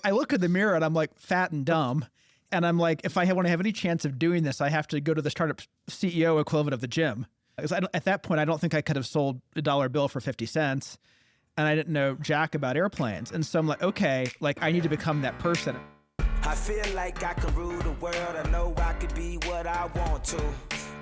I look in the mirror and I'm like fat and dumb. And I'm like, if I want to have any chance of doing this, I have to go to the startup CEO equivalent of the gym. Because at that point, I don't think I could have sold a dollar bill for 50 cents. And I didn't know jack about airplanes. And so I'm like, okay, like I need to become that person. I feel like I can rule the world. I know I could be what I want to.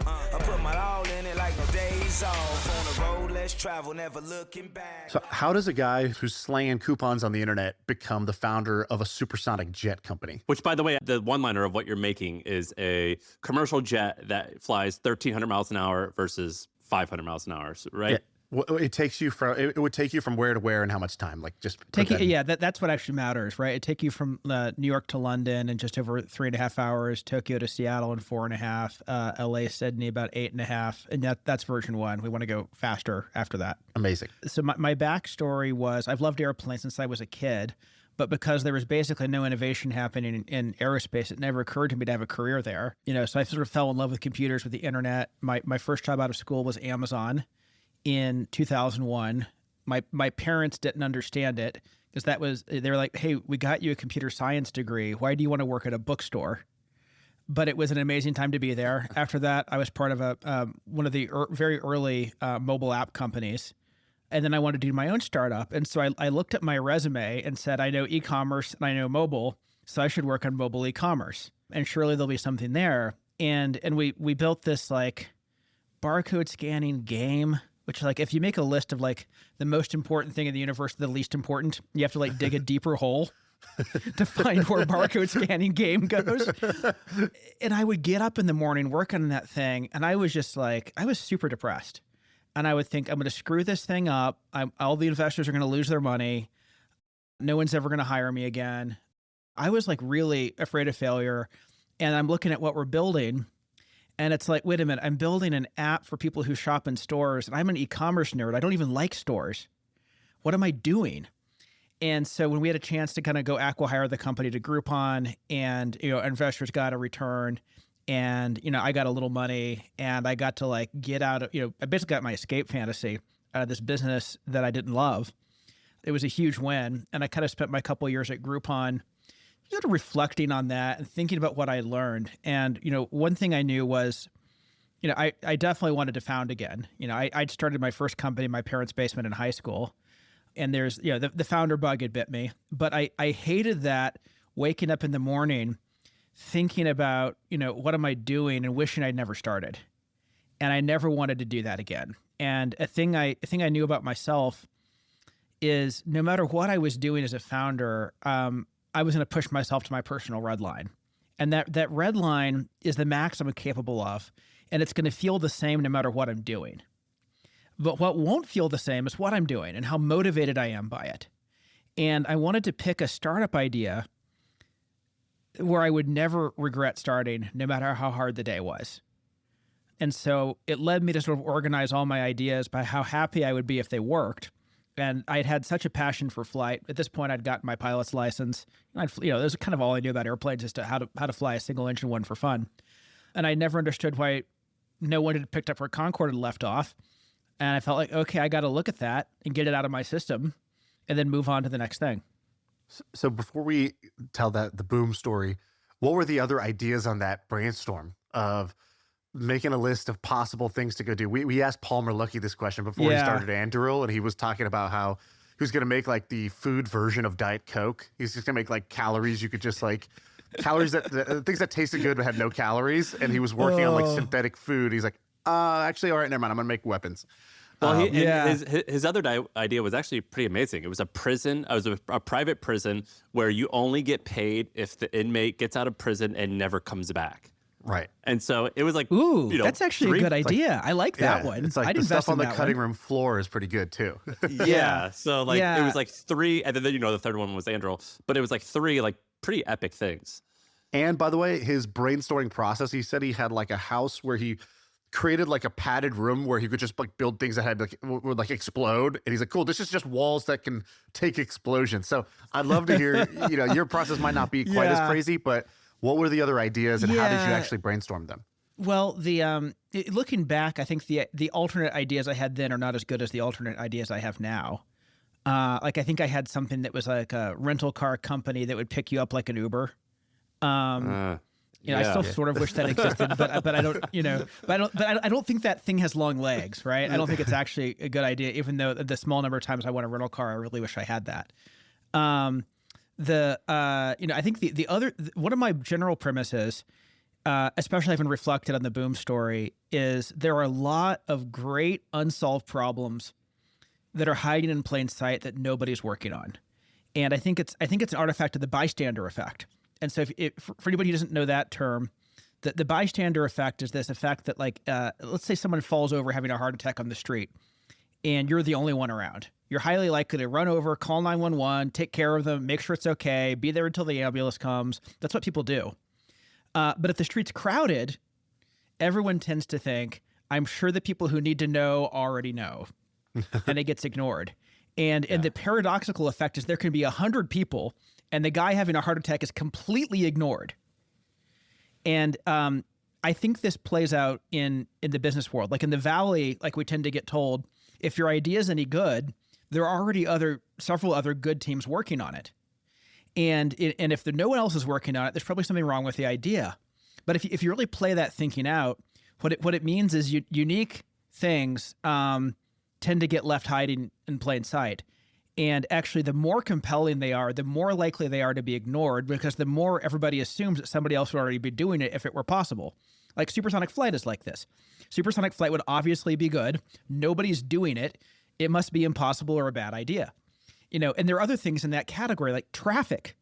I put my all in it like no days off. On the road, let's travel, never looking back. So how does a guy who's slanging coupons on the internet become the founder of a supersonic jet company? Which, by the way, the one-liner of what you're making is a commercial jet that flies 1,300 miles an hour versus 500 miles an hour, right? Yeah. Well, it takes you from, it would take you from where to where and how much time? Like just that's what actually matters, right? It take you from New York to London in just over 3.5 hours, Tokyo to Seattle in 4.5, LA, Sydney about 8.5, and that's version 1. We want to go faster after that. Amazing. So my backstory was I've loved airplanes since I was a kid, but because there was basically no innovation happening in aerospace, it never occurred to me to have a career there. So I sort of fell in love with computers, with the internet. My first job out of school was Amazon. In 2001, my parents didn't understand it because they were like, hey, we got you a computer science degree. Why do you want to work at a bookstore? But it was an amazing time to be there. After that, I was part of one of the very early mobile app companies. And then I wanted to do my own startup. And so I looked at my resume and said, I know e-commerce and I know mobile, so I should work on mobile e-commerce. And surely there'll be something there. And we built this like barcode scanning game, which like if you make a list of like the most important thing in the universe, the least important, you have to like dig a deeper hole to find where barcode scanning game goes. And I would get up in the morning, work on that thing, and I was just like, I was super depressed. And I would think, I'm going to screw this thing up. All the investors are going to lose their money. No one's ever going to hire me again. I was like really afraid of failure. And I'm looking at what we're building. And it's like, wait a minute, I'm building an app for people who shop in stores. And I'm an e-commerce nerd. I don't even like stores. What am I doing? And so when we had a chance to kind of go acqui-hire the company to Groupon, and investors got a return, and I got a little money, and I got to like get out of, I basically got my escape fantasy out of this business that I didn't love. It was a huge win. And I kind of spent my couple of years at Groupon sort of reflecting on that and thinking about what I learned. And, one thing I knew was, I definitely wanted to found again. I'd started my first company in my parents' basement in high school. And there's, the founder bug had bit me. But I hated that waking up in the morning thinking about, what am I doing and wishing I'd never started. And I never wanted to do that again. And a thing I knew about myself is no matter what I was doing as a founder, I was going to push myself to my personal red line. And that red line is the max I'm capable of. And it's going to feel the same no matter what I'm doing. But what won't feel the same is what I'm doing and how motivated I am by it. And I wanted to pick a startup idea where I would never regret starting, no matter how hard the day was. And so it led me to sort of organize all my ideas by how happy I would be if they worked. And I'd had such a passion for flight. At this point, I'd gotten my pilot's license. That was kind of all I knew about airplanes, as to how to fly a single engine one for fun. And I never understood why no one had picked up where Concorde had left off. And I felt like, okay, I got to look at that and get it out of my system and then move on to the next thing. So before we tell the Boom story, what were the other ideas on that brainstorm of making a list of possible things to go do? We asked Palmer Luckey this question before he started Anduril, and he was talking about how he was going to make like the food version of Diet Coke. He's just going to make like calories. You could just like calories things that tasted good but had no calories. And he was working on like synthetic food. He's like, actually, all right, never mind. I'm going to make weapons. Well, his other idea was actually pretty amazing. It was a prison. It was a private prison where you only get paid if the inmate gets out of prison and never comes back. Right. And so it was like, ooh, that's actually a good idea. I like that one. It's like the stuff on the cutting room floor is pretty good too. Yeah. So like it was like 3, and then the third one was Anduril, but it was like 3 like pretty epic things. And by the way, his brainstorming process, he said he had like a house where he created like a padded room where he could just like build things that had like would like explode. And he's like, cool, this is just walls that can take explosions. So I'd love to hear, your process might not be quite as crazy, but what were the other ideas and how did you actually brainstorm them? Well, looking back, I think the alternate ideas I had then are not as good as the alternate ideas I have now. Like I think I had something that was like a rental car company that would pick you up like an Uber. I still sort of wish that existed, but I don't, but I don't think that thing has long legs, right? I don't think it's actually a good idea, even though the small number of times I want a rental car, I really wish I had that. I think the other, one of my general premises, especially having reflected on the Boom story, is there are a lot of great unsolved problems that are hiding in plain sight that nobody's working on. And I think it's an artifact of the bystander effect. And so for anybody who doesn't know that term, the bystander effect is this effect that let's say someone falls over having a heart attack on the street and you're the only one around. You're highly likely to run over, call 911, take care of them, make sure it's okay, be there until the ambulance comes. That's what people do. But if the street's crowded, everyone tends to think, I'm sure the people who need to know already know. And it gets ignored. And the paradoxical effect is there can be 100 people and the guy having a heart attack is completely ignored. And I think this plays out in the business world. Like in the Valley, like we tend to get told, if your idea is any good, there are already several other good teams working on it. And if no one else is working on it, there's probably something wrong with the idea. But if you really play that thinking out, what it means is unique things tend to get left hiding in plain sight. And actually, the more compelling they are, the more likely they are to be ignored, because the more everybody assumes that somebody else would already be doing it if it were possible. Like supersonic flight is like this. Supersonic flight would obviously be good. Nobody's doing it. It must be impossible or a bad idea. And there are other things in that category, like traffic.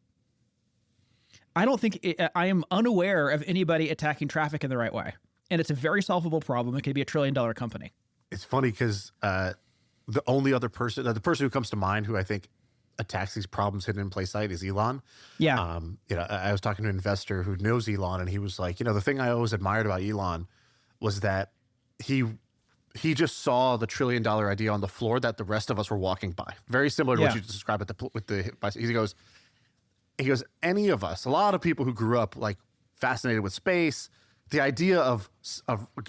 I don't think I am unaware of anybody attacking traffic in the right way. And it's a very solvable problem. It could be $1 trillion company. It's funny because the only other person, the person who comes to mind who I think attacks these problems hidden in plain sight is Elon. Yeah. I was talking to an investor who knows Elon, and he was like, the thing I always admired about Elon was that he just saw the $1 trillion idea on the floor that the rest of us were walking by. Very similar to what you described he goes, any of us, a lot of people who grew up like fascinated with space, the idea of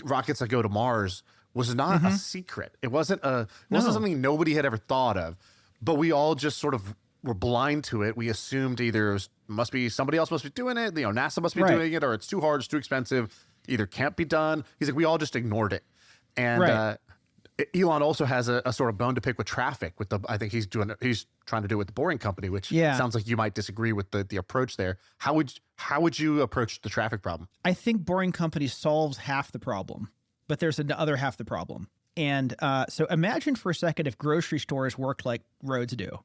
rockets that go to Mars was not a secret. It wasn't something nobody had ever thought of, but we all just sort of were blind to it. We assumed either somebody else must be doing it, NASA must be doing it, or it's too hard, it's too expensive, either can't be done. He's like, we all just ignored it. And Elon also has a sort of bone to pick with traffic. I think he's trying to do it with the Boring Company, which sounds like you might disagree with the approach there. How would you approach the traffic problem? I think Boring Company solves half the problem, but there's another half the problem. And so imagine for a second if grocery stores worked like roads do,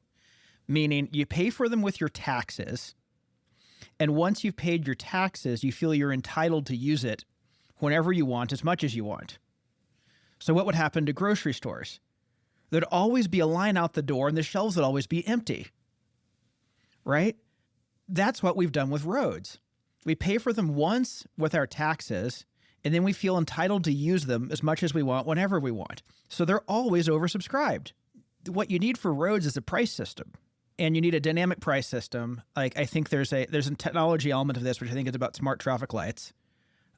meaning you pay for them with your taxes. And once you've paid your taxes, you feel you're entitled to use it whenever you want, as much as you want. So what would happen to grocery stores? There'd always be a line out the door and the shelves would always be empty, right? That's what we've done with roads. We pay for them once with our taxes, and then we feel entitled to use them as much as we want, whenever we want. So they're always oversubscribed. What you need for roads is a price system, and you need a dynamic price system. Like I think there's a technology element of this, which I think is about smart traffic lights.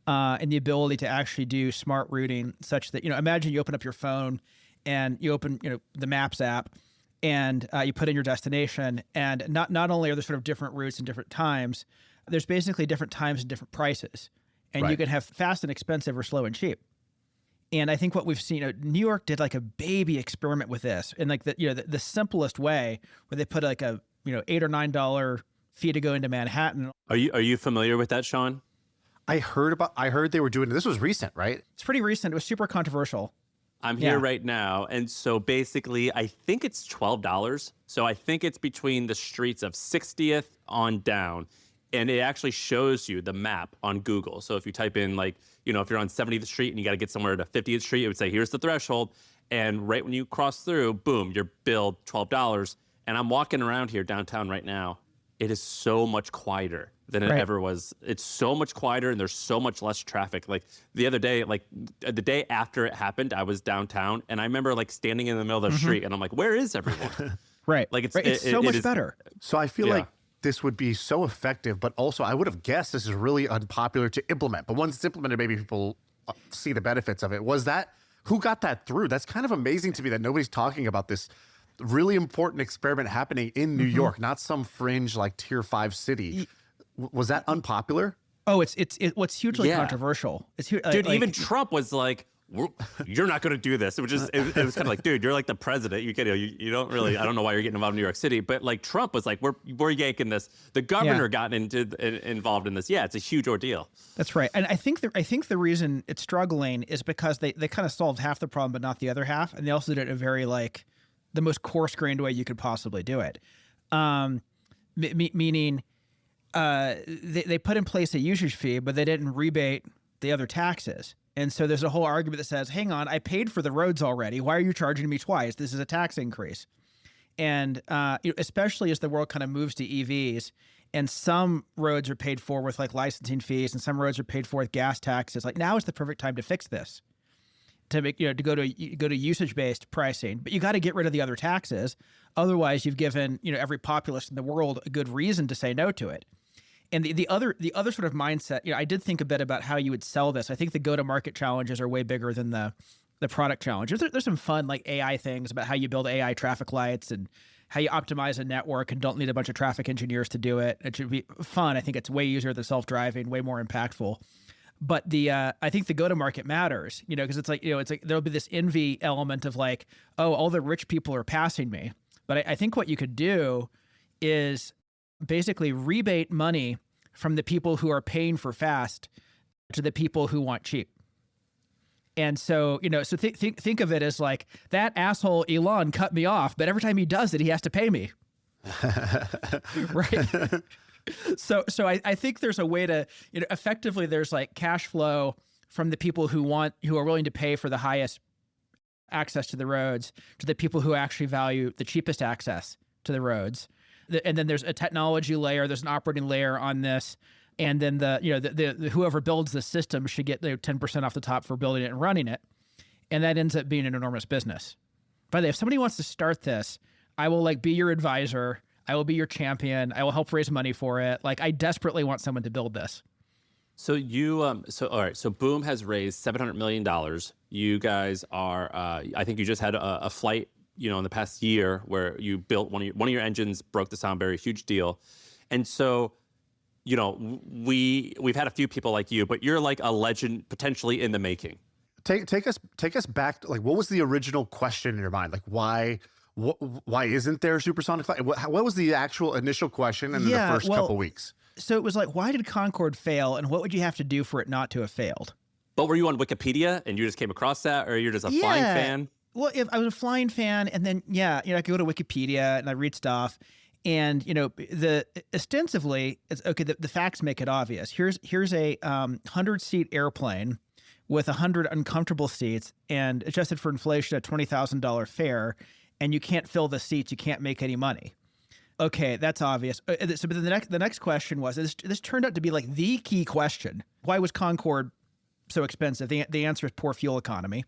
And the ability to actually do smart routing such that, imagine you open up your phone and you open, the Maps app and you put in your destination, and not only are there sort of different routes and different times, there's basically different times and different prices. And you can have fast and expensive or slow and cheap. And I think what we've seen, New York did like a baby experiment with this in like the simplest way, where they put like a, $8 or $9 fee to go into Manhattan. Are you familiar with that, Shaan? I heard they were doing it. This was recent, right? It's pretty recent. It was super controversial. I'm here right now. And so basically, I think it's $12. So I think it's between the streets of 60th on down. And it actually shows you the map on Google. So if you type in if you're on 70th Street and you got to get somewhere to 50th Street, it would say, here's the threshold. And right when you cross through, boom, you're billed $12. And I'm walking around here downtown right now. It is so much quieter than it ever was. It's so much quieter and there's so much less traffic. Like the other day, the day after it happened, I was downtown and I remember standing in the middle of the street and I'm like, where is everyone? It's so much better. So I feel like this would be so effective, but also I would have guessed this is really unpopular to implement. But once it's implemented, maybe people see the benefits of it. Who got that through? That's kind of amazing to me that nobody's talking about this really important experiment happening in New York, not some fringe like tier 5 city. Was that unpopular? Oh, it's what's hugely controversial. It's huge, dude. Even Trump was like, "You're not going to do this." It was just, it was kind of like, dude, you're like the president. You don't really. I don't know why you're getting involved in New York City, but like Trump was like, "We're yanking this." The governor got involved in this. Yeah, it's a huge ordeal. That's right. And I think the reason it's struggling is because they kind of solved half the problem, but not the other half, and they also did it in a very like the most coarse-grained way you could possibly do it. Meaning. They put in place a usage fee, but they didn't rebate the other taxes. And so there's a whole argument that says, hang on, I paid for the roads already. Why are you charging me twice? This is a tax increase. And especially as the world kind of moves to EVs, and some roads are paid for with like licensing fees, and some roads are paid for with gas taxes. Like now is the perfect time to fix this, to make to go to usage-based pricing. But you got to get rid of the other taxes. Otherwise, you've given every populist in the world a good reason to say no to it. And the other sort of mindset, I did think a bit about how you would sell this. I think the go-to-market challenges are way bigger than the product challenges. There's some fun like AI things about how you build AI traffic lights and how you optimize a network and don't need a bunch of traffic engineers to do it. It should be fun. I think it's way easier than self-driving, way more impactful. But I think the go-to-market matters, because it's like there'll be this envy element of like, oh, all the rich people are passing me. But I think what you could do is basically rebate money from the people who are paying for fast to the people who want cheap. And so, so think of it as like that asshole Elon cut me off, but every time he does it, he has to pay me. Right. So I think there's a way to, effectively there's like cash flow from the people who are willing to pay for the highest access to the roads to the people who actually value the cheapest access to the roads. And then there's a technology layer, there's an operating layer on this. And then the whoever builds the system should get 10% off the top for building it and running it. And that ends up being an enormous business. By the way, if somebody wants to start this, I will be your advisor. I will be your champion. I will help raise money for it. I desperately want someone to build this. So all right. So Boom has raised $700 million. You guys are, I think you just had a flight, in the past year where you built one of your engines, broke the sound barrier, huge deal. And so, we've had a few people like you, but you're like a legend potentially in the making. Take us back to, what was the original question in your mind? Why isn't there a supersonic flight? What was the actual initial question in the first couple weeks? So it was why did Concorde fail, and what would you have to do for it not to have failed? But were you on Wikipedia and you just came across that, or you're just a flying fan? Well, if I was a flying fan, and then I could go to Wikipedia and I read stuff, and ostensively it's okay. The facts make it obvious. Here's a 100-seat airplane with 100 uncomfortable seats, and adjusted for inflation, a $20,000 fare, and you can't fill the seats. You can't make any money. Okay, that's obvious. So, but the next question was this turned out to be the key question. Why was Concorde so expensive? The answer is poor fuel economy.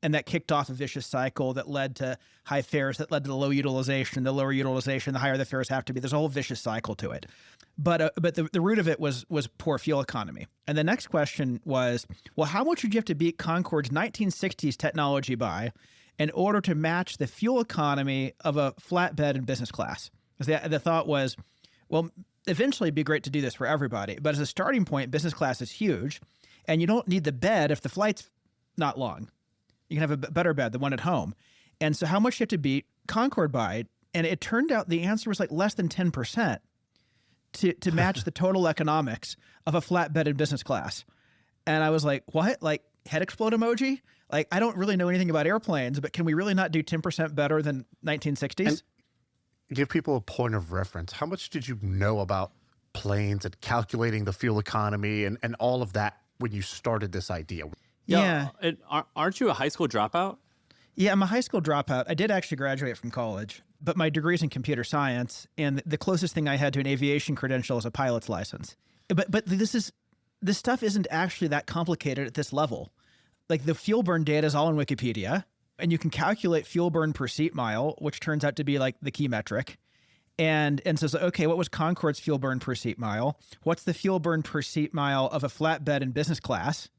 And that kicked off a vicious cycle that led to high fares, that led to the low utilization. The lower utilization, the higher the fares have to be. There's a whole vicious cycle to it. But the root of it was poor fuel economy. And the next question was, well, how much would you have to beat Concorde's 1960s technology by in order to match the fuel economy of a flatbed in business class? Because the thought was, well, eventually it'd be great to do this for everybody. But as a starting point, business class is huge. And you don't need the bed if the flight's not long. You can have a better bed, the one at home. And so how much do you have to beat Concorde by? And it turned out the answer was less than 10% to match the total economics of a flatbed in business class. And I was like, what? Head explode emoji? I don't really know anything about airplanes, but can we really not do 10% better than 1960s? And give people a point of reference. How much did you know about planes and calculating the fuel economy and all of that when you started this idea? Yeah. And aren't you a high school dropout? Yeah, I'm a high school dropout. I did actually graduate from college, but my degree's in computer science, and the closest thing I had to an aviation credential is a pilot's license. But this stuff isn't actually that complicated at this level. The fuel burn data is all in Wikipedia, and you can calculate fuel burn per seat mile, which turns out to be the key metric. And so, okay, what was Concorde's fuel burn per seat mile? What's the fuel burn per seat mile of a flatbed in business class?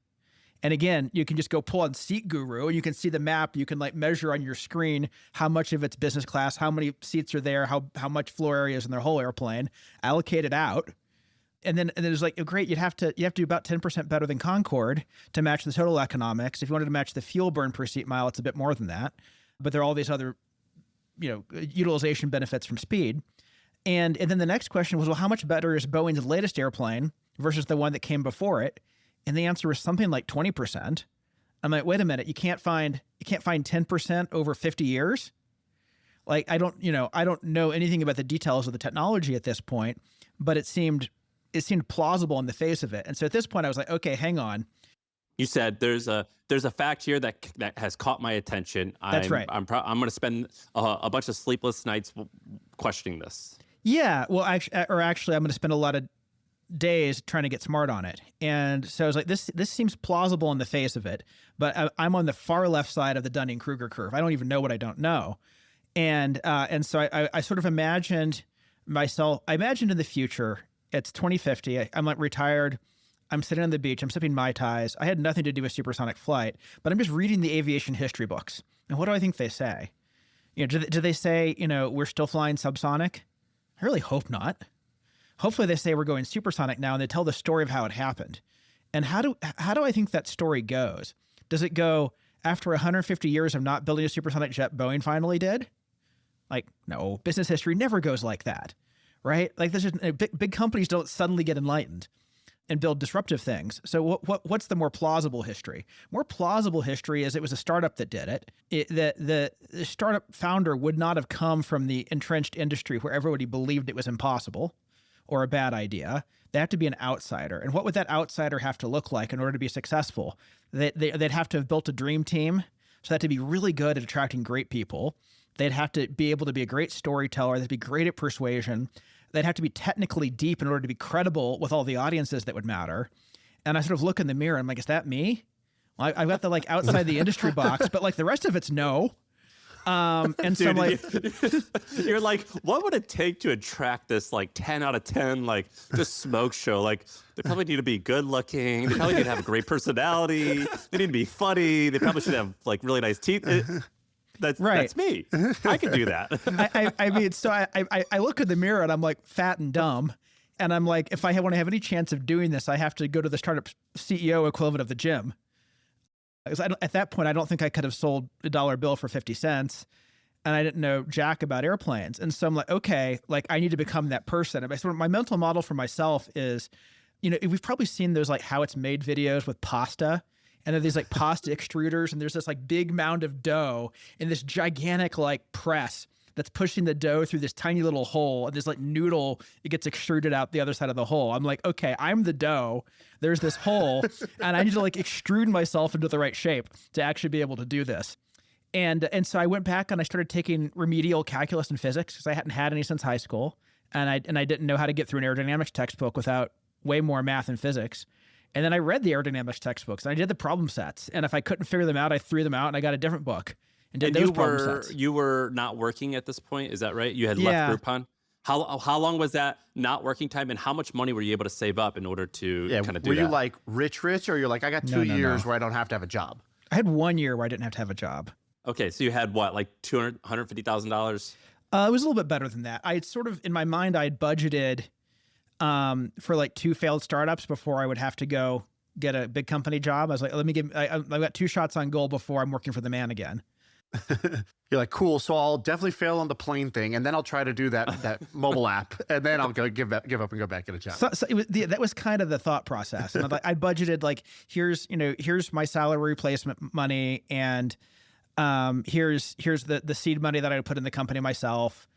And again, you can just go pull on Seat Guru and you can see the map. You can like measure on your screen how much of it's business class, how many seats are there, how much floor area is in their whole airplane, allocate it out. And then it's like, great, you have to do about 10% better than Concorde to match the total economics. If you wanted to match the fuel burn per seat mile, it's a bit more than that. But there are all these other, utilization benefits from speed. And then the next question was, well, how much better is Boeing's latest airplane versus the one that came before it? And the answer was something like 20%. I'm like, wait a minute, you can't find 10% over 50 years? Like, I don't know anything about the details of the technology at this point, but it seemed plausible in the face of it. And so at this point I was like, okay, hang on. You said there's a fact here that has caught my attention. That's right. I'm going to spend a bunch of sleepless nights questioning this. Yeah. Well, actually, I'm going to spend a lot of days trying to get smart on it. And so I was like, this seems plausible in the face of it, but I'm on the far left side of the Dunning-Kruger curve. I don't even know what I don't know. And so I sort of imagined myself, in the future, it's 2050. I'm like retired. I'm sitting on the beach. I'm sipping Mai Tais. I had nothing to do with supersonic flight, but I'm just reading the aviation history books. And what do I think they say? Do they say, we're still flying subsonic? I really hope not. Hopefully they say we're going supersonic now and they tell the story of how it happened. And how do I think that story goes? Does it go after 150 years of not building a supersonic jet, Boeing finally did? Like, no, business history never goes like that, right? Like big companies don't suddenly get enlightened and build disruptive things. So what's the more plausible history? More plausible history is it was a startup that did it. The startup founder would not have come from the entrenched industry where everybody believed it was impossible or a bad idea. They have to be an outsider. And what would that outsider have to look like in order to be successful? They'd have to have built a dream team. So they have to be really good at attracting great people. They'd have to be able to be a great storyteller. They'd be great at persuasion. They'd have to be technically deep in order to be credible with all the audiences that would matter. And I sort of look in the mirror and I'm like, is that me? Well, I've got the like outside the industry box, but like the rest of it's no. And Dude, so I'm like, you're like, what would it take to attract this like 10 out of 10, like this smoke show? Like they probably need to be good looking. They probably need to have a great personality. They need to be funny. They probably should have like really nice teeth. That's right. That's me. I can do that. I mean, so I look in the mirror and I'm like fat and dumb. And I'm like, if I want to have any chance of doing this, I have to go to the startup CEO equivalent of the gym. Because at that point, I don't think I could have sold a dollar bill for 50 cents. And I didn't know jack about airplanes. And so I'm like, okay, like I need to become that person. And so my mental model for myself is, we've probably seen those like how it's made videos with pasta. And there are these like pasta extruders and there's this like big mound of dough in this gigantic like press that's pushing the dough through this tiny little hole. And this like noodle, it gets extruded out the other side of the hole. I'm like, okay, I'm the dough. There's this hole and I need to like extrude myself into the right shape to actually be able to do this. And so I went back and I started taking remedial calculus and physics because I hadn't had any since high school. And I didn't know how to get through an aerodynamics textbook without way more math and physics. And then I read the aerodynamics textbooks and I did the problem sets. And if I couldn't figure them out, I threw them out and I got a different book and did those problem sets. You were not working at this point, is that right? You had left Groupon? How long was that not working time and how much money were you able to save up in order to kind of do that? Were you like rich or you're like, I got 2 years where I don't have to have a job? I had 1 year where I didn't have to have a job. Okay, so you had what, like $150,000? It was a little bit better than that. I had sort of, in my mind, I had budgeted for like 2 failed startups before I would have to go get a big company job. I was like, I've got 2 shots on goal before I'm working for the man again. You're like, cool. So I'll definitely fail on the plane thing. And then I'll try to do that mobile app. And then I'll go give up and go back get a job. So that was kind of the thought process. And I budgeted like, here's my salary replacement money. And here's the seed money that I would put in the company myself.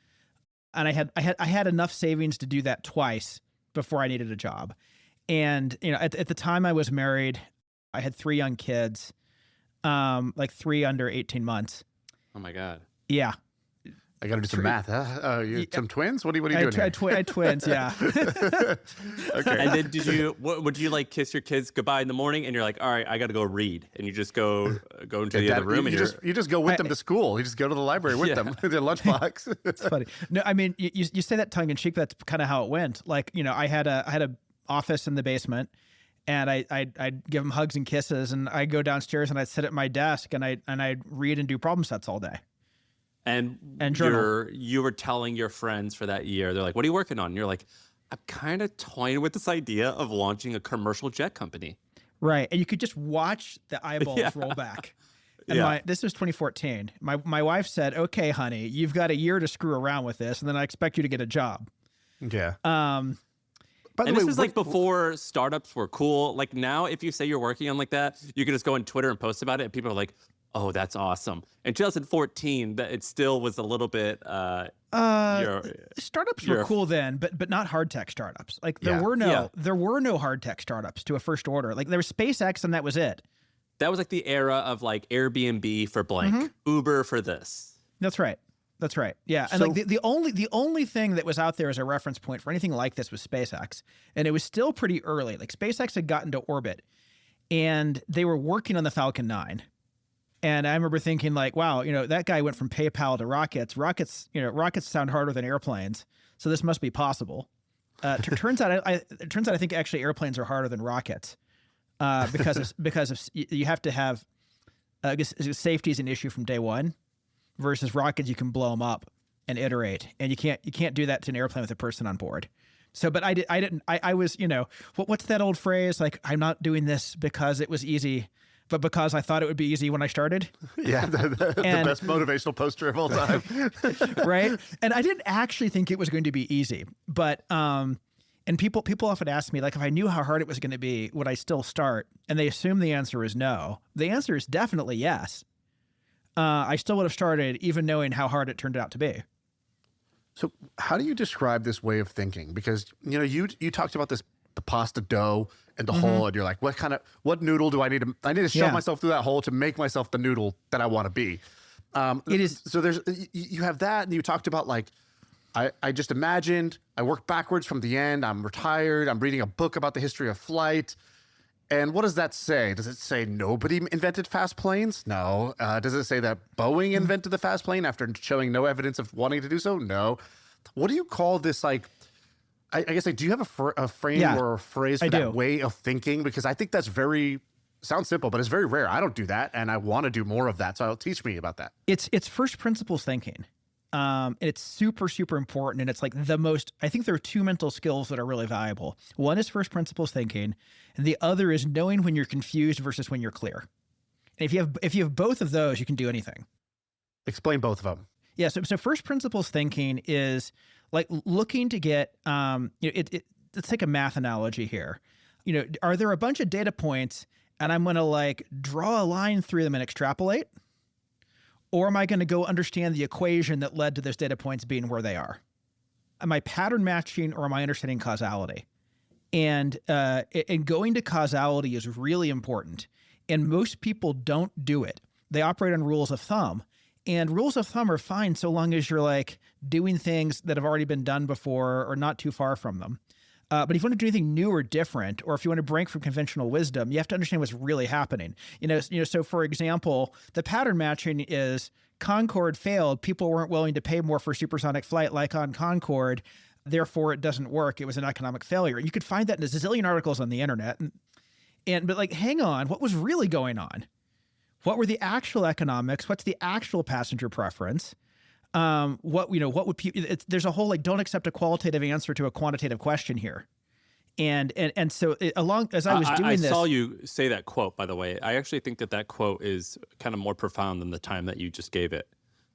And I had enough savings to do that twice before I needed a job. And, at the time I was married, I had 3 young kids, like 3 under 18 months. Oh my God. Yeah. I got to do some math. Huh? Some twins? What are you doing here? I had twins. Yeah. Okay. And then would you like kiss your kids goodbye in the morning and you're like, all right, I got to go read. And you just go into the other room you just go with them to school. You just go to the library with them in their lunchbox. It's funny. No, I mean, you say that tongue in cheek. That's kind of how it went. Like, I had a office in the basement And I'd give them hugs and kisses, and I'd go downstairs and I'd sit at my desk and I'd read and do problem sets all day. And journal. you were telling your friends for that year, they're like, what are you working on? And you're like, I'm kind of toying with this idea of launching a commercial jet company. Right. And you could just watch the eyeballs roll back. And this was 2014. My wife said, okay, honey, you've got a year to screw around with this, and then I expect you to get a job. Yeah. By the way, this is like before startups were cool. Like now, if you say you're working on like that, you can just go on Twitter and post about it, and people are like, oh, that's awesome. In 2014, that it still was a little bit. Startups were cool then, but not hard tech startups. Like there were no hard tech startups to a first order. Like there was SpaceX, and that was it. That was like the era of like Airbnb for blank, Uber for this. That's right. Yeah, and like the only thing that was out there as a reference point for anything like this was SpaceX, and it was still pretty early. Like SpaceX had gotten to orbit, and they were working on the Falcon 9. And I remember thinking like, wow, that guy went from PayPal to rockets. Rockets sound harder than airplanes, so this must be possible. Turns out I think actually airplanes are harder than rockets, because you have to have safety is an issue from day one, versus rockets you can blow them up and iterate, and you can't do that to an airplane with a person on board. So, but I was what's that old phrase, like, I'm not doing this because it was easy, but because I thought it would be easy when I started. Yeah, the best motivational poster of all time. Right? And I didn't actually think it was going to be easy. But and people often ask me, like, if I knew how hard it was going to be, would I still start? And they assume the answer is no. The answer is definitely yes. I still would have started even knowing how hard it turned out to be. So how do you describe this way of thinking? Because, you talked about this, the pasta dough and the hole, and you're like, what noodle do I need to shove myself through that hole to make myself the noodle that I want to be? It is. So you have that, and you talked about like, I just imagined, I worked backwards from the end. I'm retired. I'm reading a book about the history of flight. And what does that say? Does it say nobody invented fast planes? No. Does it say that Boeing invented the fast plane after showing no evidence of wanting to do so? No. What do you call this? Like, I guess, like, do you have a frame or a phrase for that way of thinking? Because I think that's sounds simple, but it's very rare. I don't do that, and I want to do more of that. So teach me about that. It's first principles thinking. And it's super, super important. And it's like I think there are two mental skills that are really valuable. One is first principles thinking, and the other is knowing when you're confused versus when you're clear. And if you have both of those, you can do anything. Explain both of them. Yeah. So first principles thinking is like looking to get, let's take a math analogy here. Are there a bunch of data points and I'm going to like draw a line through them and extrapolate? Or am I going to go understand the equation that led to those data points being where they are? Am I pattern matching, or am I understanding causality? And going to causality is really important. And most people don't do it. They operate on rules of thumb. And rules of thumb are fine so long as you're like doing things that have already been done before or not too far from them. But if you want to do anything new or different, or if you want to break from conventional wisdom, you have to understand what's really happening. So for example, the pattern matching is Concorde failed. People weren't willing to pay more for supersonic flight like on Concorde. Therefore, it doesn't work. It was an economic failure. You could find that in a zillion articles on the internet. But like, hang on, what was really going on? What were the actual economics? What's the actual passenger preference? What would people, there's a whole, like, don't accept a qualitative answer to a quantitative question here. And so along as I was doing this. I saw you say that quote, by the way. I actually think that quote is kind of more profound than the time that you just gave it.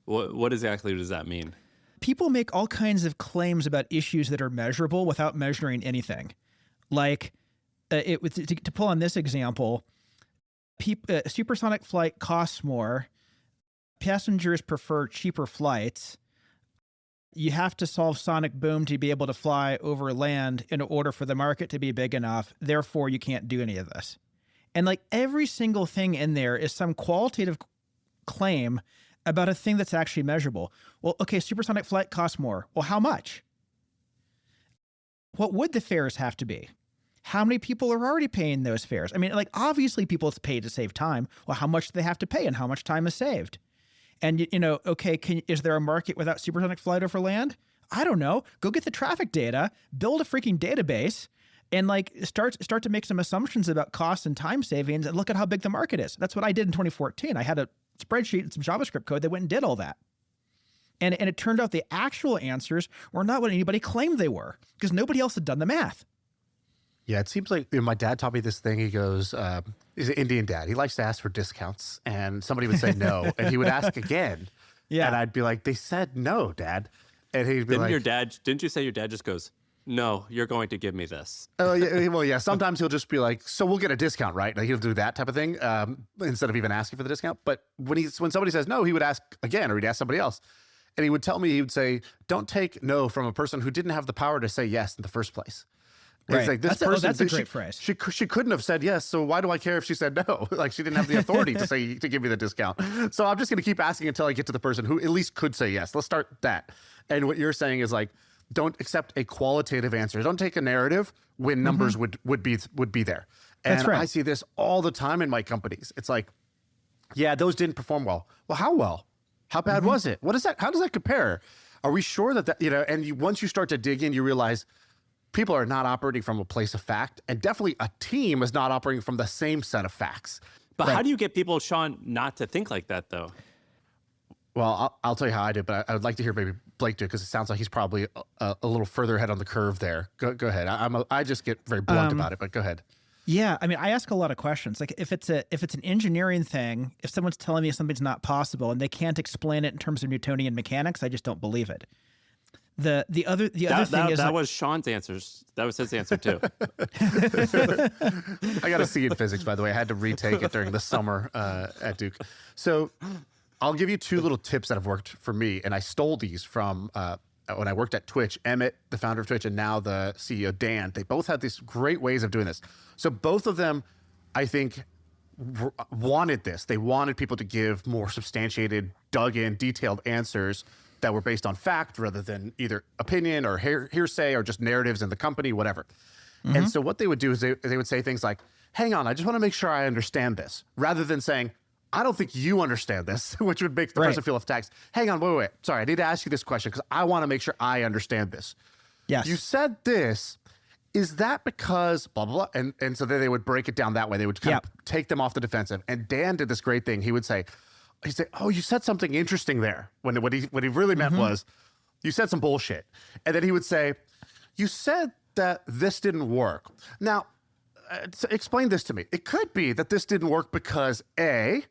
What exactly does that mean? People make all kinds of claims about issues that are measurable without measuring anything. Like, to pull on this example, supersonic flight costs more. Passengers prefer cheaper flights. You have to solve sonic boom to be able to fly over land in order for the market to be big enough. Therefore, you can't do any of this. And like every single thing in there is some qualitative claim about a thing that's actually measurable. Well, okay, supersonic flight costs more. Well, how much? What would the fares have to be? How many people are already paying those fares? I mean, like, obviously people pay to save time. Well, how much do they have to pay and how much time is saved? And, okay, is there a market without supersonic flight over land? I don't know. Go get the traffic data, build a freaking database, and like start to make some assumptions about cost and time savings and look at how big the market is. That's what I did in 2014. I had a spreadsheet and some JavaScript code that went and did all that. And it turned out the actual answers were not what anybody claimed they were because nobody else had done the math. Yeah, it seems like my dad taught me this thing. He goes, he's an Indian dad. He likes to ask for discounts, and somebody would say no, and he would ask again. Yeah. And I'd be like, they said no, Dad. And he'd be Didn't you say your dad just goes, no, you're going to give me this? Oh, yeah. Well, yeah. Sometimes he'll just be like, so we'll get a discount, right? Like he'll do that type of thing instead of even asking for the discount. But when somebody says no, he would ask again, or he'd ask somebody else. And he would tell me, he would say, don't take no from a person who didn't have the power to say yes in the first place. And Right. It's like, this That's person, a great phrase. She couldn't have said yes, so why do I care if she said no? Like she didn't have the authority to give me the discount. So I'm just going to keep asking until I get to the person who at least could say yes. Let's start that. And what you're saying is like, don't accept a qualitative answer. Don't take a narrative when numbers would be there. And That's right. I see this all the time in my companies. It's like, yeah, those didn't perform well. Well, how well? How bad was it? What is that? How does that compare? Are we sure that and once you start to dig in, you realize people are not operating from a place of fact, and definitely a team is not operating from the same set of facts. But how do you get people, Shaan, not to think like that, though? Well, I'll tell you how I do, but I would like to hear maybe Blake do it because it sounds like he's probably a little further ahead on the curve there. Go ahead. I just get very blunt about it, but go ahead. Yeah, I mean, I ask a lot of questions. Like if it's an engineering thing, if someone's telling me something's not possible and they can't explain it in terms of Newtonian mechanics, I just don't believe it. The other thing is that was Shaan's answers. That was his answer too. I got a C in physics, by the way. I had to retake it during the summer at Duke. So I'll give you two little tips that have worked for me, and I stole these from when I worked at Twitch. Emmett, the founder of Twitch, and now the CEO, Dan, they both had these great ways of doing this. So both of them, I think, wanted this. They wanted people to give more substantiated, dug-in, detailed answers that were based on fact rather than either opinion or hearsay or just narratives in the company, whatever. And so what they would do is they would say things like, hang on, I just want to make sure I understand this, rather than saying, I don't think you understand this, which would make the person feel attacked. Hang on, wait. Sorry, I need to ask you this question because I want to make sure I understand this. Yes. You said this. Is that because blah, blah, blah? And so then they would break it down that way. They would kind of take them off the defensive. And Dan did this great thing. He'd say, oh, you said something interesting there. When what he really meant was, you said some bullshit. And then he would say, you said that this didn't work. Now, explain this to me. It could be that this didn't work because A,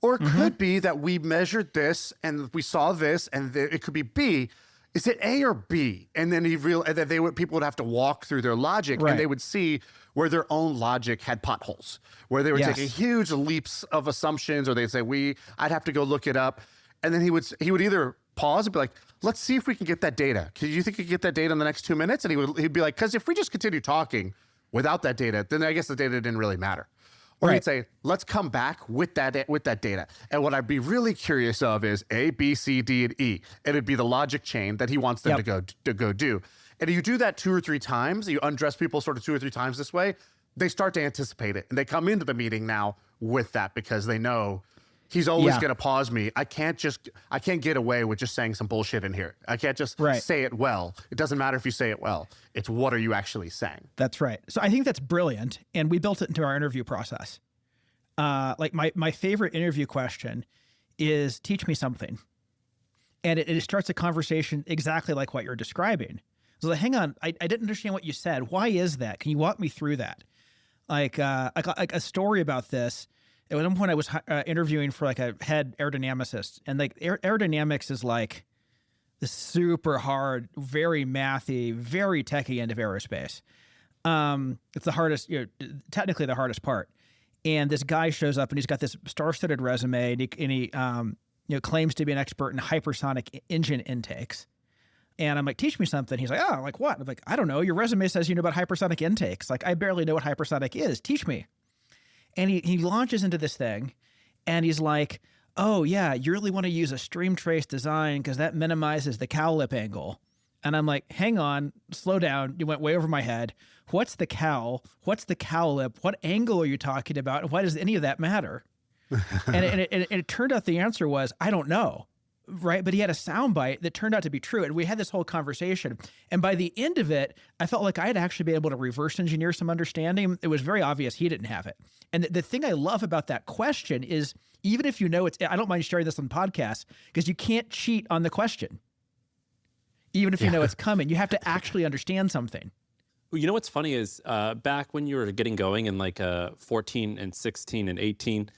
or it could be that we measured this and we saw this, and it could be B. Is it A or B? And then people would have to walk through their logic, and they would see where their own logic had potholes, where they were taking huge leaps of assumptions, or they'd say, I'd have to go look it up. And then he would either pause and be like, let's see if we can get that data. Do you think you can get that data in the next 2 minutes? And he'd be like, because if we just continue talking without that data, then I guess the data didn't really matter. Or he'd say, let's come back with that data. And what I'd be really curious of is A, B, C, D, and E. And it'd be the logic chain that he wants them to go do. And if you do that 2 or 3 times, you undress people sort of 2 or 3 times this way, they start to anticipate it. And they come into the meeting now with that because they know he's always going to pause me. I can't get away with just saying some bullshit in here. I can't just say it well. It doesn't matter if you say it well. It's what are you actually saying? That's right. So I think that's brilliant. And we built it into our interview process. Like my favorite interview question is, teach me something. And it starts a conversation exactly like what you're describing. So like, hang on, I didn't understand what you said. Why is that? Can you walk me through that? Like a story about this. At one point I was interviewing for like a head aerodynamicist, and like aerodynamics is like the super hard, very mathy, very techy end of aerospace. It's the hardest, technically the hardest part. And this guy shows up and he's got this star-studded resume, and he claims to be an expert in hypersonic engine intakes. And I'm like, teach me something. He's like, oh, like what? I'm like, I don't know. Your resume says you know about hypersonic intakes. Like, I barely know what hypersonic is. Teach me. And he launches into this thing, and he's like, oh, yeah, you really want to use a stream trace design because that minimizes the cowl lip angle. And I'm like, hang on, slow down. You went way over my head. What's the cowl? What's the cowl lip? What angle are you talking about? And why does any of that matter? and it turned out the answer was, I don't know. right? But he had a soundbite that turned out to be true. And we had this whole conversation. And by the end of it, I felt like I had actually been able to reverse engineer some understanding. It was very obvious he didn't have it. And the thing I love about that question is, even if you know it's, I don't mind sharing this on podcasts, because you can't cheat on the question. Even if you know it's coming, you have to actually understand something. Well, you know what's funny is back when you were getting going in like 14 and 16 and 18,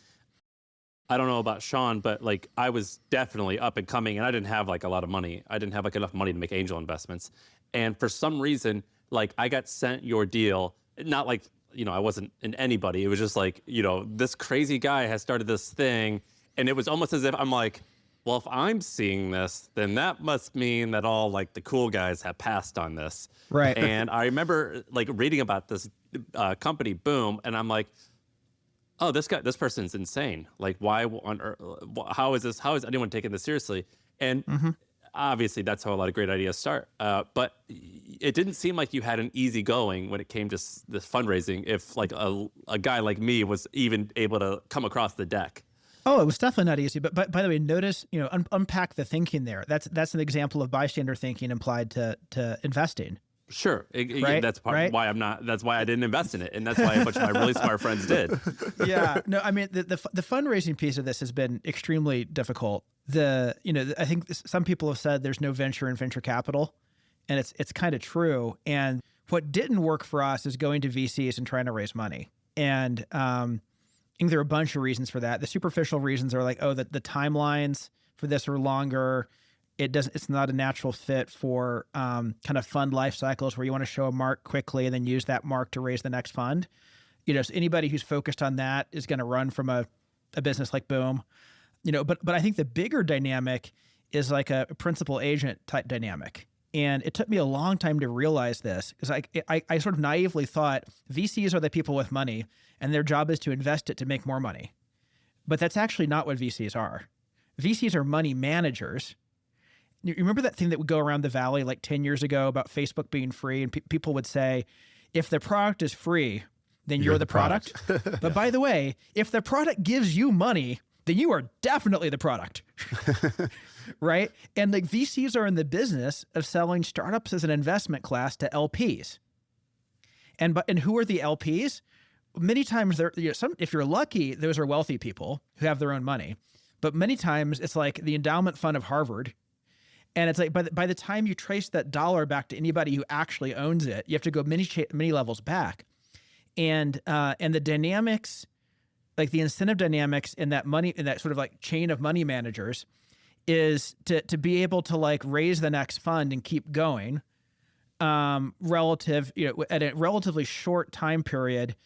I don't know about Shaan, but like I was definitely up and coming, and I didn't have like a lot of money. I didn't have like enough money to make angel investments. And for some reason, like I got sent your deal, not like, you know, I wasn't in anybody. It was just like, you know, this crazy guy has started this thing. And it was almost as if I'm like, well, if I'm seeing this, then that must mean that all like the cool guys have passed on this. Right. And I remember like reading about this company, Boom, and I'm like, oh, this person's insane. Like, why on earth, how is anyone taking this seriously? And obviously that's how a lot of great ideas start. But it didn't seem like you had an easy going when it came to this fundraising, if like a guy like me was even able to come across the deck. Oh, it was definitely not easy. But by the way, notice, you know, unpack the thinking there. That's an example of bystander thinking applied to investing. Sure. Right? That's part right? why that's why I didn't invest in it. And that's why a bunch of my really smart friends did. Yeah. No, I mean, the fundraising piece of this has been extremely difficult. I think some people have said there's no venture in venture capital, and it's kind of true. And what didn't work for us is going to VCs and trying to raise money. And I think there are a bunch of reasons for that. The superficial reasons are like, oh, the timelines for this are longer. It's not a natural fit for kind of fund life cycles where you want to show a mark quickly and then use that mark to raise the next fund. You know, so anybody who's focused on that is going to run from a business like Boom. You know, but I think the bigger dynamic is like a principal agent type dynamic. And it took me a long time to realize this, because I sort of naively thought VCs are the people with money and their job is to invest it to make more money. But that's actually not what VCs are. VCs are money managers. You remember that thing that would go around the valley like 10 years ago about Facebook being free, and people would say, if the product is free, then you're the product. But by the way, if the product gives you money, then you are definitely the product. Right? And like VCs are in the business of selling startups as an investment class to LPs. And who are the LPs? Many times if you're lucky, those are wealthy people who have their own money. But many times it's like the endowment fund of Harvard. And it's like by the time you trace that dollar back to anybody who actually owns it, you have to go many levels back. And the dynamics, like the incentive dynamics in that sort of like chain of money managers, is to be able to like raise the next fund and keep going, relative, you know, at a relatively short time period,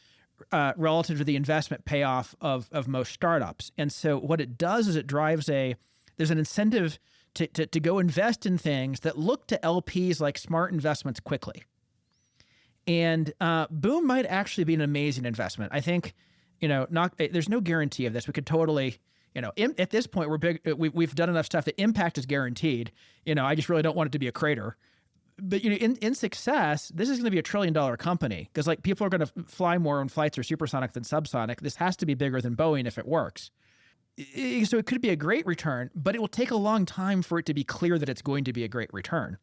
relative to the investment payoff of most startups. And so what it does is it drives there's an incentive to go invest in things that look to LPs like smart investments quickly. And Boom might actually be an amazing investment. I think, you know, there's no guarantee of this. We could totally, you know, at this point we've done enough stuff that impact is guaranteed. You know, I just really don't want it to be a crater. But you know, in success, this is going to be $1 trillion company, because like people are going to fly more on flights or supersonic than subsonic. This has to be bigger than Boeing if it works. So it could be a great return, but it will take a long time for it to be clear that it's going to be a great return.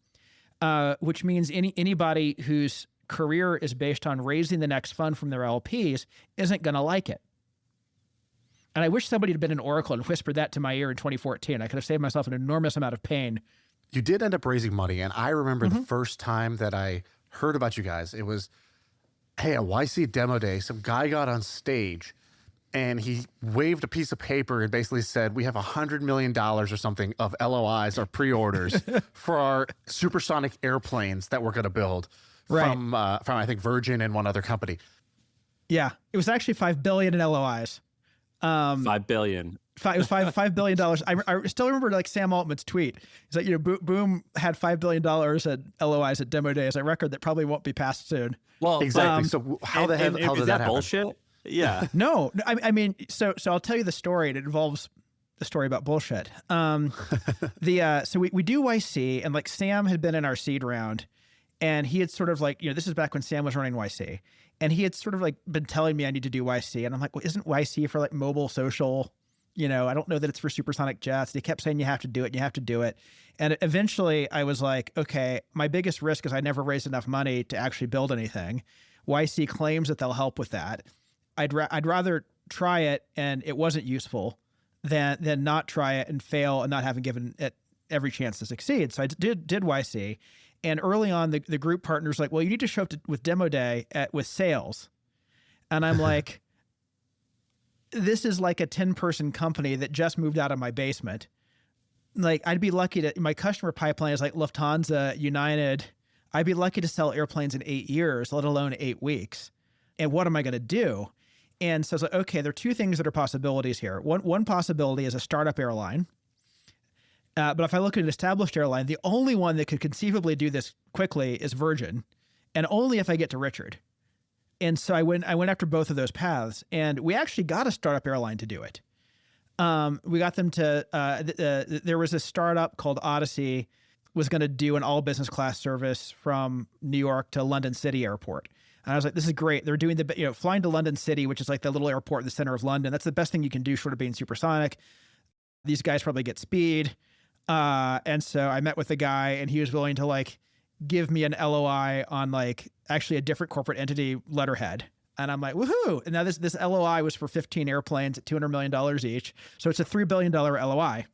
Which means anybody whose career is based on raising the next fund from their LPs isn't going to like it. And I wish somebody had been in Oracle and whispered that to my ear in 2014. I could have saved myself an enormous amount of pain. You did end up raising money. And I remember the first time that I heard about you guys, it was, hey, at YC Demo Day, some guy got on stage and he waved a piece of paper and basically said, we have $100 million or something of LOIs or pre-orders for our supersonic airplanes that we're going to build from I think Virgin and one other company. Yeah, it was actually $5 billion in LOIs. $5 billion. It was $5 billion. I still remember like Sam Altman's tweet. He's like, you know, Boom had $5 billion at LOIs at Demo Day as a record that probably won't be passed soon. Well, exactly. So how the hell did that happen? Bullshit? Yeah. No, I mean, so I'll tell you the story. And it involves the story about bullshit. So we do YC, and like Sam had been in our seed round, and he had sort of like, you know, this is back when Sam was running YC, and he had sort of like been telling me I need to do YC, and I'm like, well, isn't YC for like mobile social I don't know that it's for supersonic jets. They kept saying, you have to do it. You have to do it. And eventually I was like, okay, my biggest risk is I never raised enough money to actually build anything. YC claims that they'll help with that. I'd rather try it and it wasn't useful than not try it and fail and not having given it every chance to succeed. So I did YC. And early on, the group partner's like, well, you need to show up with demo day with sales. And I'm like, this is like a 10-person company that just moved out of my basement. Like, I'd be lucky to, my customer pipeline is like Lufthansa, United. I'd be lucky to sell airplanes in 8 years, let alone 8 weeks. And what am I going to do? And so I was like, okay, there are two things that are possibilities here. One possibility is a startup airline. But if I look at an established airline, the only one that could conceivably do this quickly is Virgin, and only if I get to Richard. And so I went after both of those paths, and we actually got a startup airline to do it. We got them to, there was a startup called Odyssey, was going to do an all business class service from New York to London City Airport. And I was like, this is great. They're doing flying to London City, which is like the little airport in the center of London. That's the best thing you can do short of being supersonic. These guys probably get speed. And so I met with the guy, and he was willing to like give me an LOI on like actually a different corporate entity letterhead. And I'm like, woohoo. And now this LOI was for 15 airplanes at $200 million each. So it's a $3 billion LOI.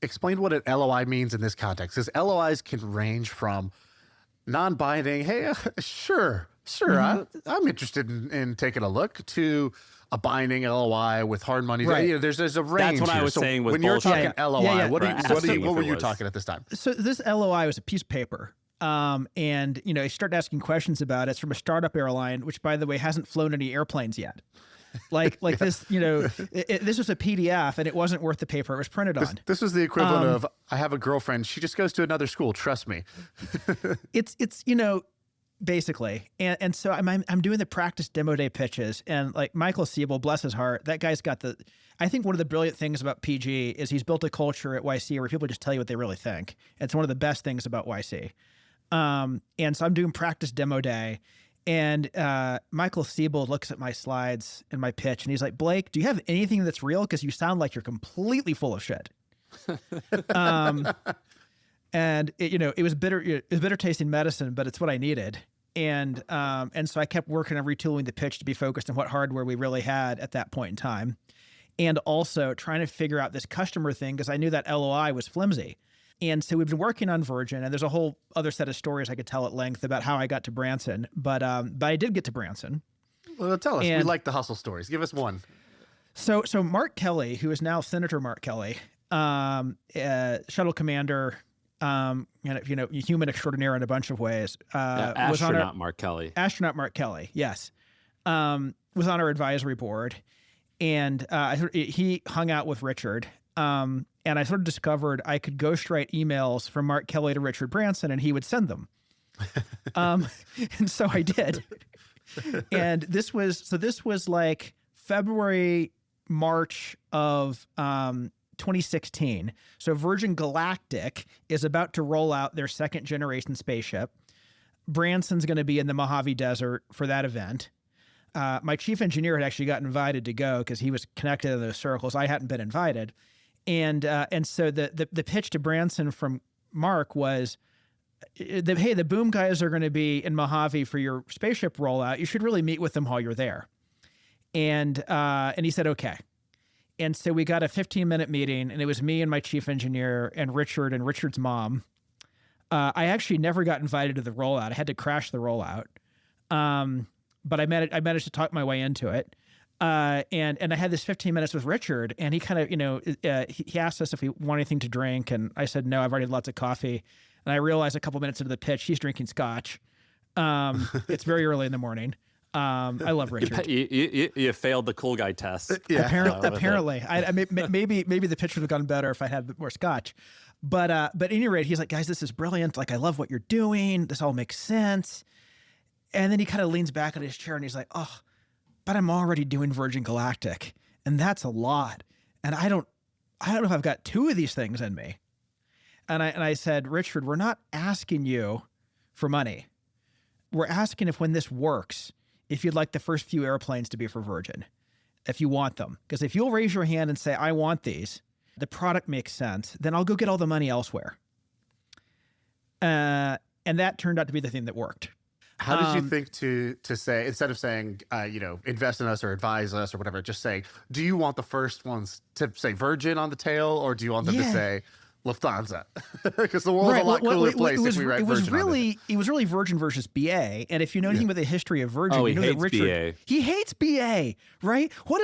Explain what an LOI means in this context, because LOIs can range from non-binding, hey, sure, I'm interested in taking a look, to a binding LOI with hard money. Right. There's a range. That's what here. I was saying with when you're bullshit. talking LOI, what were you was. talking at this time? So this LOI was a piece of paper. And I started asking questions about it. It's from a startup airline, which, by the way, hasn't flown any airplanes yet. Like this, this was a PDF, and it wasn't worth the paper it was printed on. This was the equivalent of, I have a girlfriend. She just goes to another school. Trust me. It's basically. And so I'm doing the practice demo day pitches, and like Michael Siebel, bless his heart, that guy's got I think one of the brilliant things about PG is he's built a culture at YC where people just tell you what they really think. It's one of the best things about YC. And so I'm doing practice demo day, and Michael Siebel looks at my slides and my pitch, and he's like, Blake, do you have anything that's real? Because you sound like you're completely full of shit. And it was bitter. It was bitter tasting medicine, but it's what I needed. And so I kept working on retooling the pitch to be focused on what hardware we really had at that point in time, and also trying to figure out this customer thing, because I knew that LOI was flimsy. And so we've been working on Virgin, and there's a whole other set of stories I could tell at length about how I got to Branson, but I did get to Branson. Well, tell us. We like the hustle stories. Give us one. So Mark Kelly, who is now Senator Mark Kelly, shuttle commander, human extraordinaire in a bunch of ways. Astronaut Mark Kelly. Astronaut Mark Kelly, yes, was on our advisory board, and he hung out with Richard. And I sort of discovered I could ghostwrite emails from Mark Kelly to Richard Branson, and he would send them. And so I did. And this was like February, March of 2016. So Virgin Galactic is about to roll out their second generation spaceship. Branson's going to be in the Mojave Desert for that event. My chief engineer had actually got invited to go because he was connected in those circles. I hadn't been invited. And so the pitch to Branson from Mark was, hey, the Boom guys are going to be in Mojave for your spaceship rollout. You should really meet with them while you're there. And he said, okay. And so we got a 15-minute meeting, and it was me and my chief engineer and Richard's mom. I actually never got invited to the rollout. I had to crash the rollout. But I managed to talk my way into it. And I had this 15 minutes with Richard, and he kind of, he asked us if we want anything to drink. And I said, no, I've already had lots of coffee. And I realized a couple minutes into the pitch, he's drinking scotch. It's very early in the morning. I love Richard. You failed the cool guy test. Yeah. Apparently. Maybe the pitch would have gotten better if I had a bit more scotch. But at any rate, he's like, guys, this is brilliant. Like, I love what you're doing. This all makes sense. And then he kind of leans back in his chair and he's like, oh, but I'm already doing Virgin Galactic, and that's a lot. And I don't know if I've got two of these things in me. And I said, Richard, we're not asking you for money. We're asking if when this works, if you'd like the first few airplanes to be for Virgin. if you want them. Because if you'll raise your hand and say, I want these, the product makes sense, then I'll go get all the money elsewhere. And that turned out to be the thing that worked. How did you think to say, instead of saying, invest in us or advise us or whatever, just say, do you want the first ones to say Virgin on the tail, or do you want them to say Lufthansa? Because the world's a lot cooler place if we write Virgin on it. It was really Virgin versus BA. And if you know anything about the history of Virgin, you know that Richard, he hates BA, right? What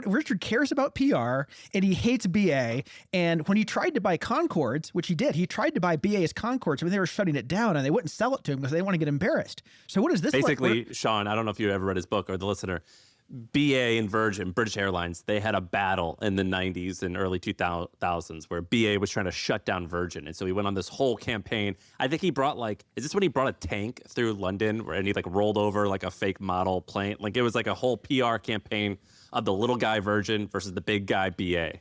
Richard cares about PR, and he hates BA. And when he tried to buy Concords, which he did, he tried to buy BA's Concords when they were shutting it down, and they wouldn't sell it to him because they didn't want to get embarrassed. So what is this? Basically, Shaan, I don't know if you ever read his book or the listener, BA and Virgin, British Airlines, they had a battle in the 90s and early 2000s where BA was trying to shut down Virgin. And so he went on this whole campaign. I think he brought is this when he brought a tank through London and he rolled over a fake model plane? It was a whole PR campaign of the little guy Virgin versus the big guy BA.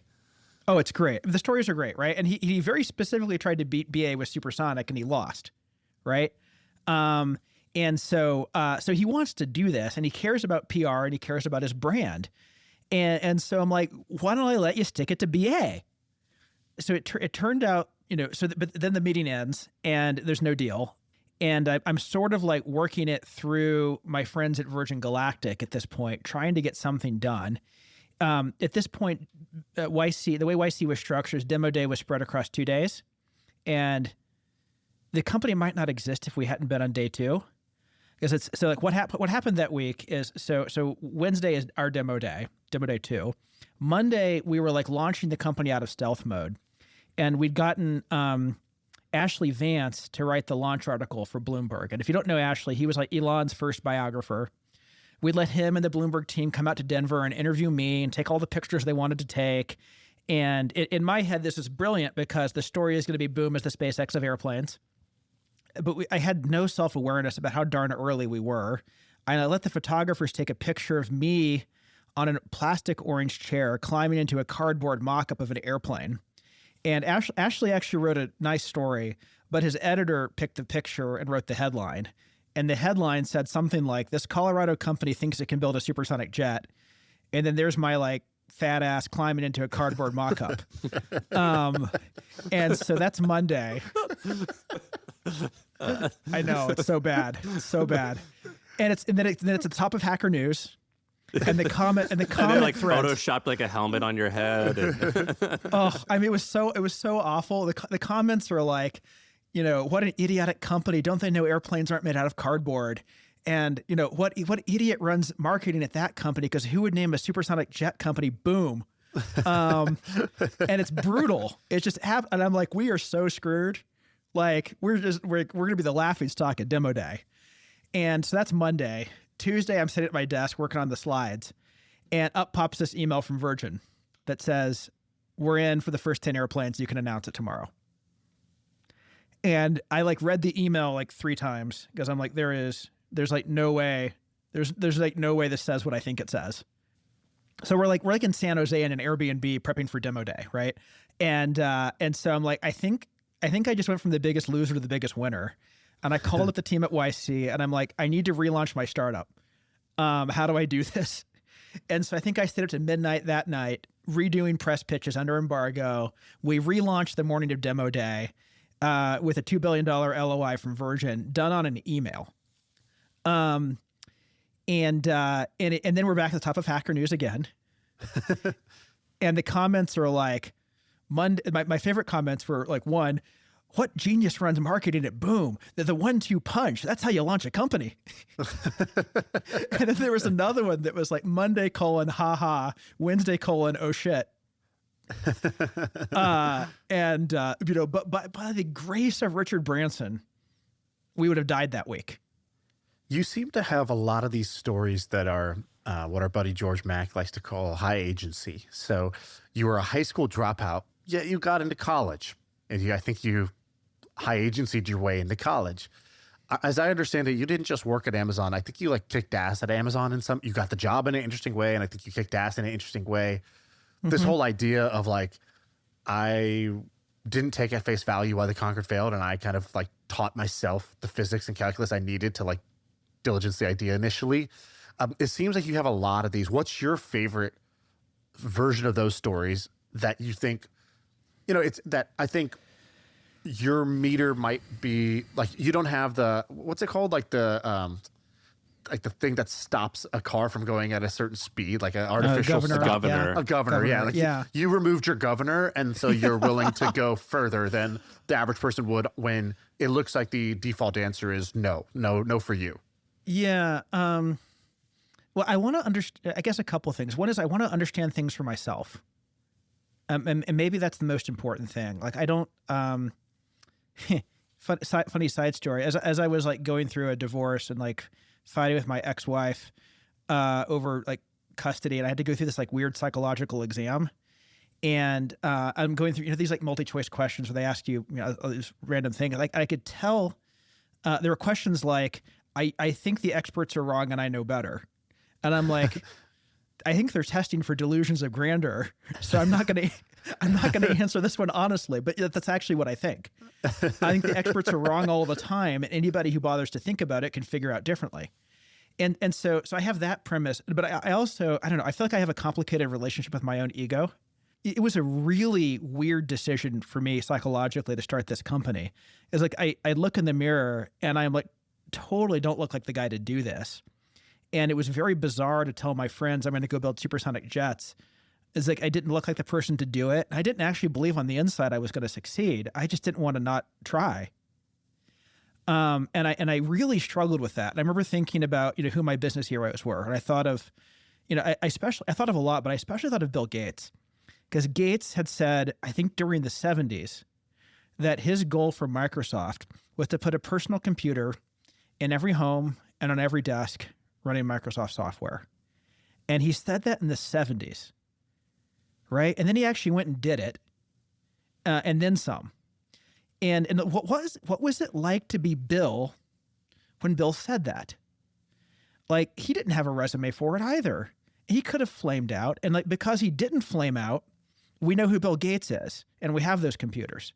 Oh, it's great. The stories are great, right? And he very specifically tried to beat BA with Supersonic, and he lost, right? And so he wants to do this, and he cares about PR, and he cares about his brand. And so I'm like, why don't I let you stick it to BA? So it turned out, but then the meeting ends and there's no deal. And I'm sort of working it through my friends at Virgin Galactic at this point, trying to get something done. At this point, YC, the way YC was structured, demo day was spread across 2 days. And the company might not exist if we hadn't been on day 2. Because what happened that week is so Wednesday is our demo day 2. Monday we were launching the company out of stealth mode, and we'd gotten Ashley Vance to write the launch article for Bloomberg. And if you don't know Ashley, he was Elon's first biographer. We'd let him and the Bloomberg team come out to Denver and interview me and take all the pictures they wanted to take. And in my head, this is brilliant because the story is going to be Boom as the SpaceX of airplanes. But I had no self-awareness about how darn early we were. And I let the photographers take a picture of me on a plastic orange chair climbing into a cardboard mock-up of an airplane. And Ashley actually wrote a nice story, but his editor picked the picture and wrote the headline. And the headline said something like, this Colorado company thinks it can build a supersonic jet. And then there's my fat ass climbing into a cardboard mock-up. And so that's Monday. I know, it's so bad. It's so bad. And then it's at the top of Hacker News. And the comment threads, photoshopped a helmet on your head. It was so awful. The comments are what an idiotic company. Don't they know airplanes aren't made out of cardboard? And what idiot runs marketing at that company? Because who would name a supersonic jet company Boom? And it's brutal. It's just and I'm we are so screwed. We're gonna be the laughing stock at demo day. And so that's Monday. Tuesday, I'm sitting at my desk working on the slides, and up pops this email from Virgin that says, we're in for the first 10 airplanes. You can announce it tomorrow. And I read the email 3 times because I'm there's no way. There's no way this says what I think it says. So we're in San Jose in an Airbnb prepping for demo day, right? And so I'm I think I just went from the biggest loser to the biggest winner. And I called up the team at YC, and I'm I need to relaunch my startup. How do I do this? And so I think I stayed up to midnight that night, redoing press pitches under embargo. We relaunched the morning of demo day with a $2 billion LOI from Virgin, done on an email. And then we're back at the top of Hacker News again. And the comments are Monday. My favorite comments were one, what genius runs marketing at Boom? The 1-2 punch. That's how you launch a company. And then there was another one that was Monday : haha, Wednesday : oh shit. But by the grace of Richard Branson, we would have died that week. You seem to have a lot of these stories that are what our buddy George Mack likes to call high agency. So you were a high school dropout, yet you got into college. And I think you high agency'd your way into college. As I understand it, you didn't just work at Amazon. I think you kicked ass at Amazon you got the job in an interesting way. And I think you kicked ass in an interesting way. Mm-hmm. This whole idea of I didn't take at face value why the Concord failed. And I kind of taught myself the physics and calculus I needed to diligence the idea initially. It seems like you have a lot of these. What's your favorite version of those stories that you think, it's that I think your meter might be like, you don't have the, what's it called? Like the thing that stops a car from going at a certain speed, like an artificial governor. A governor, yeah. Like you removed your governor, and so you're willing to go further than the average person would when it looks like the default answer is no for you. Yeah. Well, I want to understand, I guess a couple of things. One is I want to understand things for myself. And maybe that's the most important thing. Like I don't, funny side story. As I was like going through a divorce and like fighting with my ex-wife over like custody, and I had to go through this like weird psychological exam. And I'm going through, these like multi-choice questions where they ask you, these random things. Like I could tell there were questions like, I think the experts are wrong and I know better. And I'm like, I think they're testing for delusions of grandeur. So I'm not going to answer this one honestly, but that's actually what I think. I think the experts are wrong all the time, and anybody who bothers to think about it can figure out differently. And so I have that premise, but I also, I don't know, I feel like I have a complicated relationship with my own ego. It was a really weird decision for me psychologically to start this company. It's like, I look in the mirror and I'm like, totally don't look like the guy to do this. And it was very bizarre to tell my friends I'm going to go build supersonic jets. It's like I didn't look like the person to do it. I didn't actually believe on the inside I was going to succeed. I just didn't want to not try. And I really struggled with that. And I remember thinking about who my business heroes were, and I thought of I thought of a lot, but I especially thought of Bill Gates, because Gates had said, I think during the 70s, that his goal for Microsoft was to put a personal computer in every home and on every desk running Microsoft software. And he said that in the 70s, right? And then he actually went and did it, and then some. And what was it like to be Bill when Bill said that? Like, he didn't have a resume for it either. He could have flamed out. And like, because he didn't flame out, we know who Bill Gates is, and we have those computers.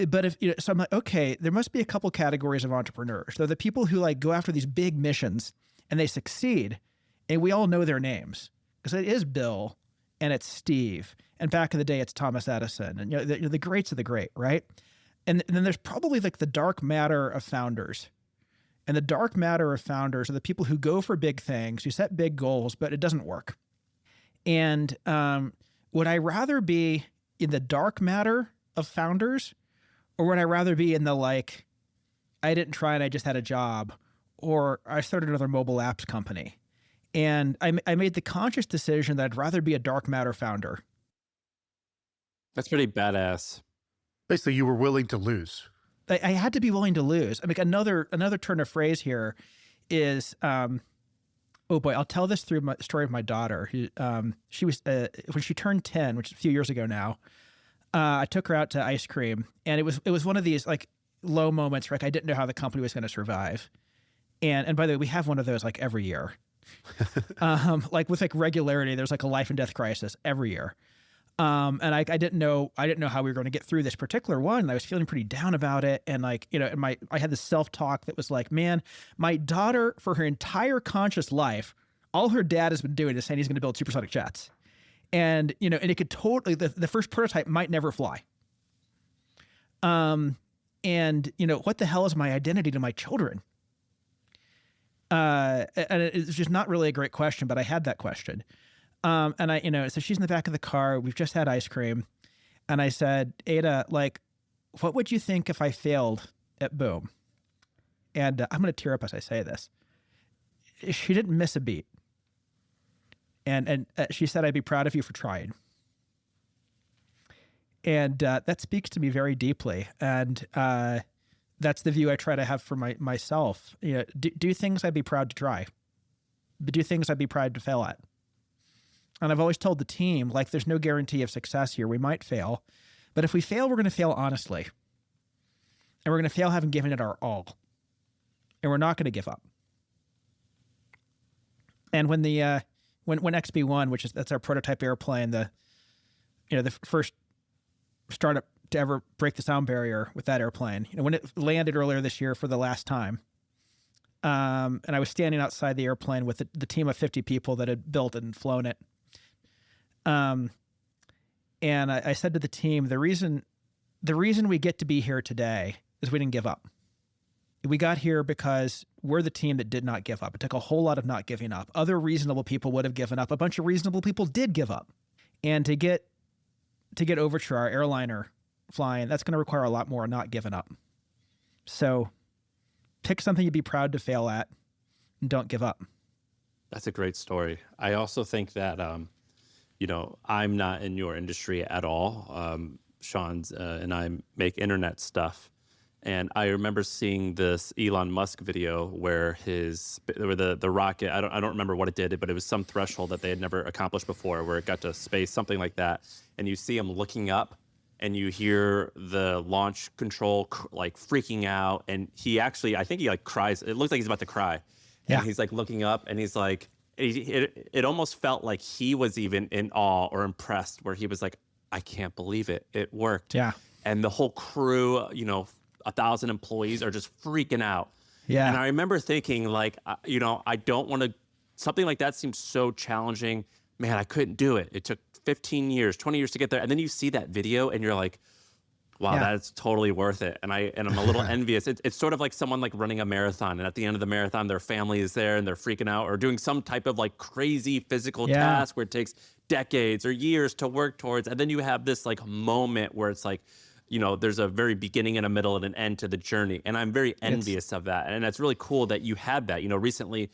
But so I'm like, okay, there must be a couple categories of entrepreneurs. They're the people who like go after these big missions and they succeed, and we all know their names because it is Bill and it's Steve, and back in the day it's Thomas Edison, and the greats of the great, right? And then there's probably like the dark matter of founders, and the dark matter of founders are the people who go for big things, who set big goals, but it doesn't work. And would I rather be in the dark matter of founders? Or would I rather be in the like, I didn't try and I just had a job, or I started another mobile apps company? And I made the conscious decision that I'd rather be a dark matter founder. That's pretty badass. Basically, you were willing to lose. I had to be willing to lose. I mean, another turn of phrase here is, oh boy, I'll tell this through my story of my daughter. She was when she turned 10, which is a few years ago now. I took her out to ice cream, and it was one of these like low moments where like I didn't know how the company was going to survive. And by the way, we have one of those like every year. Like with like regularity, there's like a life and death crisis every year. And I didn't know how we were going to get through this particular one. And I was feeling pretty down about it. And like, I had this self-talk that was like, man, my daughter for her entire conscious life, all her dad has been doing is saying he's going to build supersonic jets. And, and it could totally, the first prototype might never fly. And, what the hell is my identity to my children? And it's just not really a great question, but I had that question. And I, so she's in the back of the car. We've just had ice cream. And I said, Ada, like, what would you think if I failed at Boom? And I'm going to tear up as I say this. She didn't miss a beat. And she said, I'd be proud of you for trying. And that speaks to me very deeply. And that's the view I try to have for myself. Do things I'd be proud to try. But do things I'd be proud to fail at. And I've always told the team, like, there's no guarantee of success here. We might fail. But if we fail, we're going to fail honestly. And we're going to fail having given it our all. And we're not going to give up. And when when XB1, that's our prototype airplane, the first startup to ever break the sound barrier with that airplane, when it landed earlier this year for the last time, and I was standing outside the airplane with the team of 50 people that had built it and flown it. And I said to the team, the reason we get to be here today is we didn't give up. We got here because we're the team that did not give up. It took a whole lot of not giving up. Other reasonable people would have given up. A bunch of reasonable people did give up. And to get Overture, our airliner, flying, that's going to require a lot more not giving up. So pick something you'd be proud to fail at and don't give up. That's a great story. I also think that, I'm not in your industry at all. Shaan's and I make internet stuff. And I remember seeing this Elon Musk video where the rocket, I don't remember what it did, but it was some threshold that they had never accomplished before where it got to space, something like that. And you see him looking up and you hear the launch control like freaking out. And he actually, I think he like cries. It looks like he's about to cry. Yeah. And he's like looking up and he's like, it almost felt like he was even in awe or impressed where he was like, I can't believe it. It worked. Yeah. And the whole crew, 1,000 employees are just freaking out. Yeah. And I remember thinking like, I don't want to, something like that seems so challenging. Man, I couldn't do it. It took 15 years, 20 years to get there. And then you see that video and you're like, wow, that's totally worth it. And I'm a little envious. It's sort of like someone like running a marathon. And at the end of the marathon, their family is there and they're freaking out or doing some type of like crazy physical task where it takes decades or years to work towards. And then you have this like moment where it's like, there's a very beginning and a middle and an end to the journey. And I'm very envious of that. And it's really cool that you had that. recently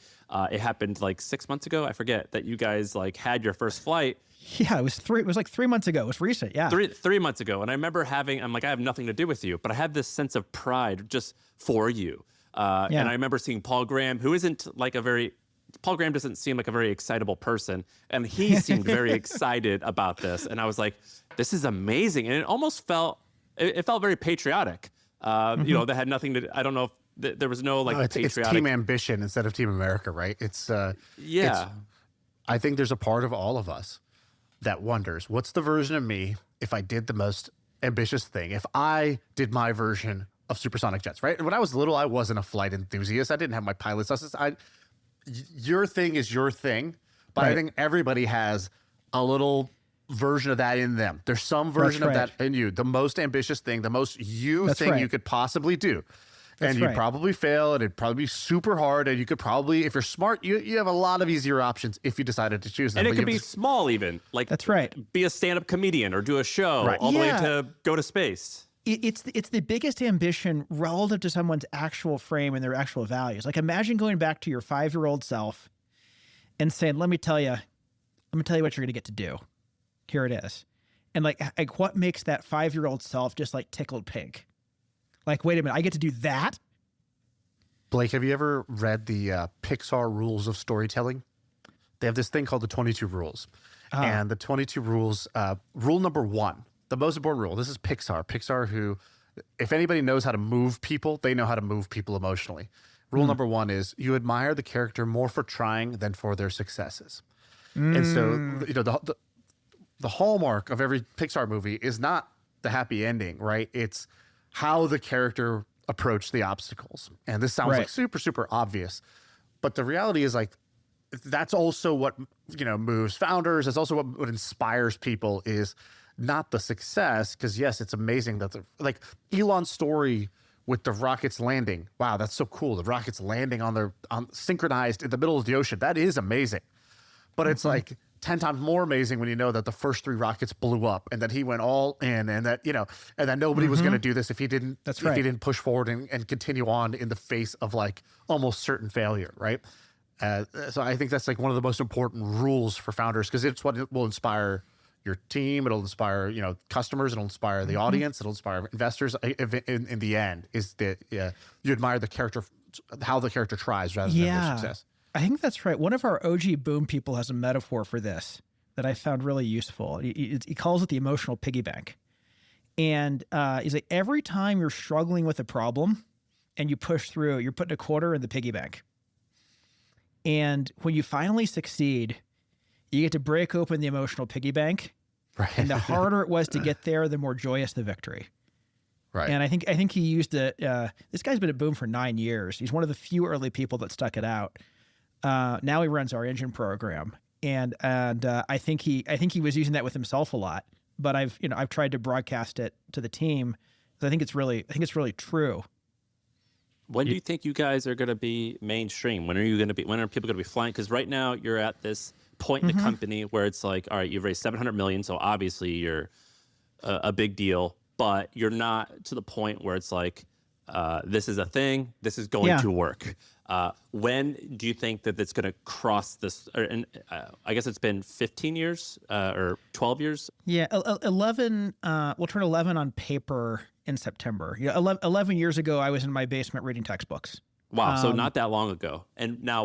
it happened like 6 months ago. I forget that you guys like had your first flight. Yeah, it was like 3 months ago. It was recent. Yeah. Three months ago. And I remember I'm like, I have nothing to do with you, but I had this sense of pride just for you. And I remember seeing Paul Graham, who isn't like Paul Graham doesn't seem like a very excitable person. And he seemed very excited about this. And I was like, this is amazing. And it almost felt very patriotic. That had nothing to, I don't know if there was no patriotic. It's Team Ambition instead of Team America, right? I think there's a part of all of us that wonders, what's the version of me if I did the most ambitious thing? If I did my version of supersonic jets, right? When I was little, I wasn't a flight enthusiast. I didn't have my pilot's license. Your thing is your thing, but I think everybody has a little version of that in them. There's some version of that in you. The most ambitious thing, the most thing you could possibly do. And you'd probably fail, and it'd probably be super hard, and you could probably, if you're smart, you have a lot of easier options if you decided to choose them. And it could be small even. Like that's right. Be a stand-up comedian or do a show all the way to go to space. It's the biggest ambition relative to someone's actual frame and their actual values. Like imagine going back to your 5-year-old self and saying, let me tell you what you're going to get to do. Here it is. And like what makes that 5-year-old self just like tickled pink? Like, wait a minute, I get to do that? Blake, have you ever read the Pixar rules of storytelling? They have this thing called the 22 rules. And the 22 rules, rule number 1, the most important rule, this is Pixar. Pixar who, if anybody knows how to move people, they know how to move people emotionally. Rule number 1 is you admire the character more for trying than for their successes. And so, the hallmark of every Pixar movie is not the happy ending, right? It's how the character approached the obstacles. And this sounds like super, super obvious. But the reality is like, that's also what, moves founders. It's also what inspires people is not the success. Because yes, it's amazing that like Elon's story with the rockets landing. Wow, that's so cool. The rockets landing on synchronized in the middle of the ocean. That is amazing. But it's like 10 times more amazing when you know that the first 3 rockets blew up and that he went all in and that, and that nobody was going to do this if he didn't, he didn't push forward and continue on in the face of like almost certain failure. Right. So I think that's like one of the most important rules for founders because it's what will inspire your team. It'll inspire, customers. It'll inspire the audience. It'll inspire investors. In the end is that you admire the character, how the character tries rather than their success. I think that's right. One of our OG Boom people has a metaphor for this that I found really useful. He calls it the emotional piggy bank. And he's like, every time you're struggling with a problem and you push through, you're putting a quarter in the piggy bank. And when you finally succeed, you get to break open the emotional piggy bank. Right. And the harder it was to get there, the more joyous the victory. Right. And I think he used it. This guy's been at Boom for 9 years. He's one of the few early people that stuck it out. Now he runs our engine program. and I think he was using that with himself a lot. But I've tried to broadcast it to the team because I think it's really true. When do you think you guys are going to be mainstream? When are people going to be flying? Because right now you're at this point in the company where it's like, all right, you've raised $700 million, so obviously you're a big deal, but you're not to the point where it's like, this is a thing, this is going to work. When do you think that it's going to cross this? I guess it's been 15 years or 12 years. Yeah, 11. We'll turn 11 on paper in September. 11 years ago, I was in my basement reading textbooks. Wow, so not that long ago. And now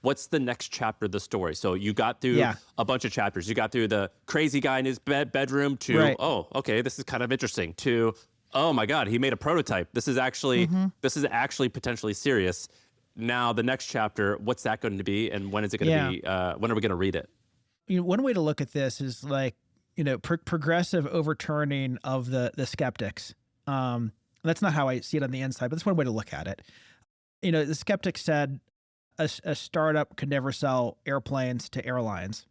what's the next chapter of the story? So you got through a bunch of chapters. You got through the crazy guy in his bedroom to, oh, okay, this is kind of interesting, to, oh my God, he made a prototype. This is actually potentially serious. Now the next chapter, what's that going to be? And when is it going to be, when are we going to read it? One way to look at this is like, progressive overturning of the skeptics. That's not how I see it on the inside, but that's one way to look at it. The skeptics said a startup could never sell airplanes to airlines.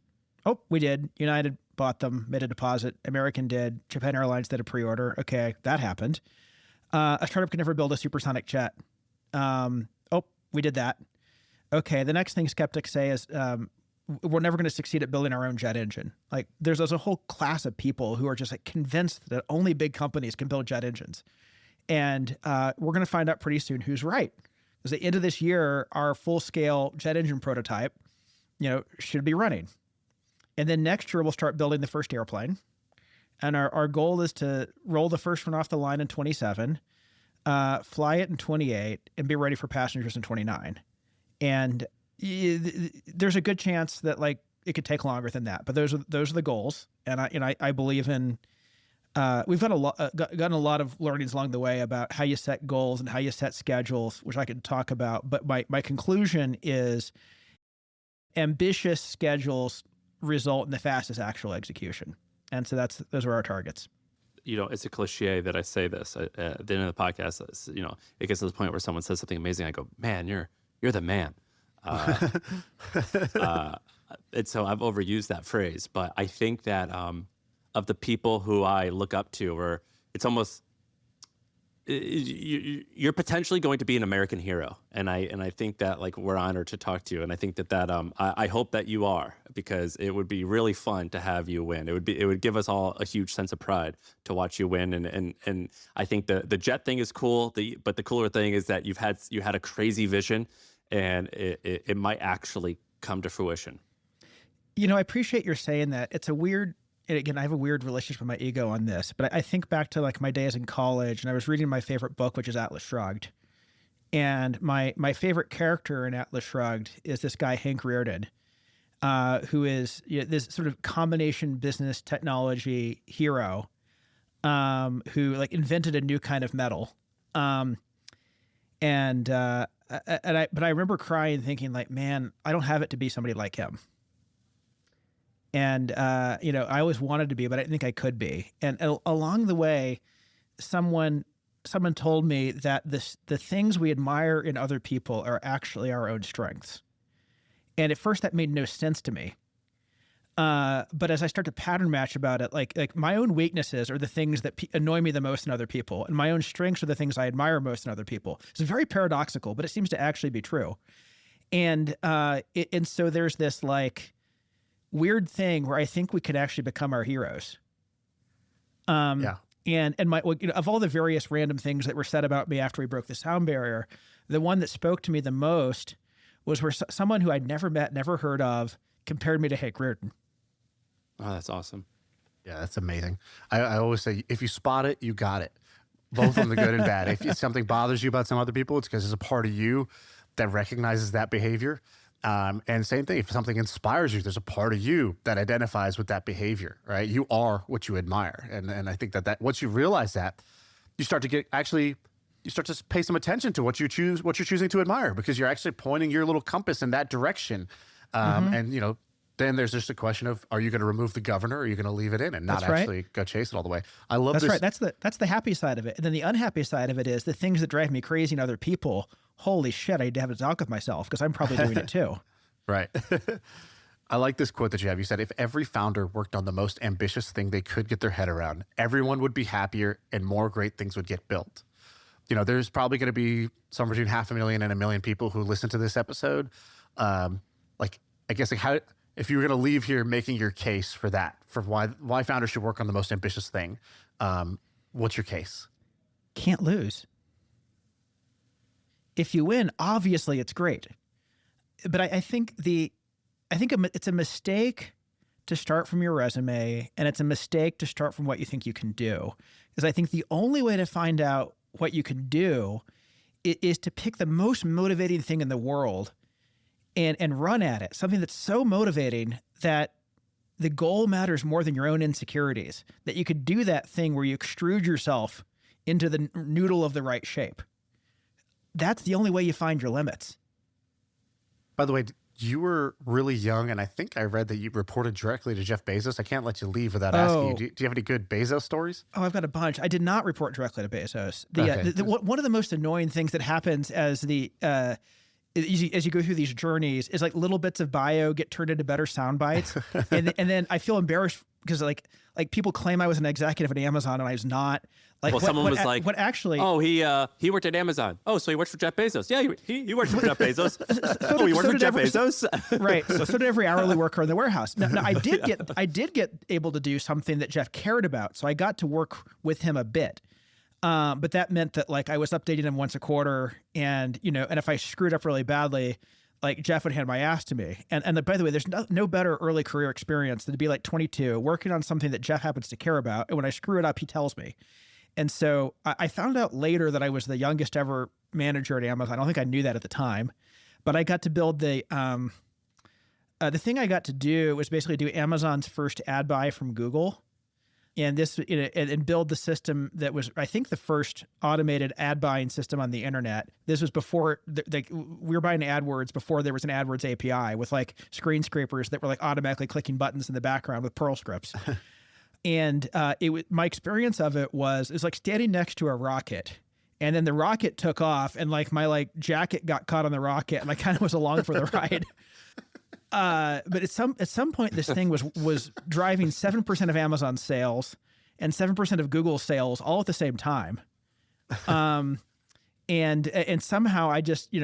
Oh, we did. United bought them, made a deposit. American did. Japan Airlines did a pre-order. Okay, that happened. A startup could never build a supersonic jet. Oh, we did that. Okay, the next thing skeptics say is we're never going to succeed at building our own jet engine. Like there's a whole class of people who are just like convinced that only big companies can build jet engines. And we're going to find out pretty soon who's right. Because at the end of this year, our full-scale jet engine prototype, should be running. And then next year, we'll start building the first airplane. And our goal is to roll the first one off the line in 27, fly it in 28, and be ready for passengers in 29. And there's a good chance that like it could take longer than that. But those are the goals. And I believe in. We've gotten a lot of learnings along the way about how you set goals and how you set schedules, which I could talk about. But my conclusion is ambitious schedules result in the fastest actual execution. And so those are our targets. It's a cliche that I say this at the end of the podcast. It gets to the point where someone says something amazing. I go, man, you're the man. And so I've overused that phrase, but I think that, of the people who I look up to, or it's almost, you're potentially going to be an American hero. And I think that like we're honored to talk to you. And I think that I hope that you are, because it would be really fun to have you win. It would give us all a huge sense of pride to watch you win. And I think the jet thing is cool. But the cooler thing is that you had a crazy vision, and it might actually come to fruition. I appreciate your saying that. It's a weird, and again, I have a weird relationship with my ego on this, but I think back to like my days in college, and I was reading my favorite book, which is Atlas Shrugged. And my favorite character in Atlas Shrugged is this guy, Hank Rearden, who is this sort of combination business technology hero, who like invented a new kind of metal. But I remember crying, thinking like, man, I don't have it to be somebody like him. And, I always wanted to be, but I didn't think I could be. And along the way, someone told me that the things we admire in other people are actually our own strengths. And at first that made no sense to me. But as I start to pattern match about it, like my own weaknesses are the things that annoy me the most in other people. And my own strengths are the things I admire most in other people. It's very paradoxical, but it seems to actually be true. And so there's this like weird thing where I think we could actually become our heroes. And my, of all the various random things that were said about me after we broke the sound barrier, the one that spoke to me the most was where someone who I'd never met, never heard of, compared me to Hank Rearden. Oh, that's awesome. Yeah, that's amazing. I always say, if you spot it, you got it. Both on the good and bad. If something bothers you about some other people, it's because there's a part of you that recognizes that behavior. And same thing, if something inspires you, there's a part of you that identifies with that behavior, right? You are what you admire. And I think that once you realize that, you start to pay some attention to what you're choosing to admire, because you're actually pointing your little compass in that direction. And, then there's just a question of, are you going to remove the governor, or are you going to leave it in and not actually go chase it all the way? I love this. That's right. That's the happy side of it. And then the unhappy side of it is the things that drive me crazy in other people. Holy shit, I need to have a talk with myself, because I'm probably doing it too. Right. I like this quote that you have. You said, if every founder worked on the most ambitious thing they could get their head around, everyone would be happier and more great things would get built. You know, there's probably going to be somewhere between 500,000 and 1 million people who listen to this episode. I guess how, if you were going to leave here making your case for that, for why founders should work on the most ambitious thing, what's your case? Can't lose. If you win, obviously it's great. But I think it's a mistake to start from your resume, and it's a mistake to start from what you think you can do. Because I think the only way to find out what you can do is to pick the most motivating thing in the world and run at it. Something that's so motivating that the goal matters more than your own insecurities. That you could do that thing where you extrude yourself into the noodle of the right shape. That's the only way you find your limits. By the way, you were really young, and I think I read that you reported directly to Jeff Bezos. I can't let you leave without asking you. Do you have any good Bezos stories? Oh, I've got a bunch. I did not report directly to Bezos. One of the most annoying things that happens as you go through these journeys is like little bits of bio get turned into better sound bites, and then I feel embarrassed because like people claim I was an executive at Amazon and I was not. Like, someone was like, "What actually? Oh, he worked at Amazon. Oh, so he works for Jeff Bezos. Yeah, he works for Jeff Bezos. He worked for Jeff Bezos. Right. So did every hourly worker in the warehouse. Now I did get able to do something that Jeff cared about, so I got to work with him a bit. But that meant that like I was updating him once a quarter, and and if I screwed up really badly, like Jeff would hand my ass to me. And by the way, there's no better early career experience than to be like 22, working on something that Jeff happens to care about, and when I screw it up, he tells me. And so I found out later that I was the youngest ever manager at Amazon. I don't think I knew that at the time, but I got to build the thing I got to do was basically do Amazon's first ad buy from Google. And and build the system that was, I think, the first automated ad buying system on the internet. This was before we were buying AdWords before there was an AdWords API with like screen scrapers that were like automatically clicking buttons in the background with Perl scripts. And my experience of it was like standing next to a rocket, and then the rocket took off, and like my jacket got caught on the rocket, and I kind of was along for the ride. But at some point, this thing was driving 7% of Amazon's sales and 7% of Google's sales all at the same time. And somehow I just,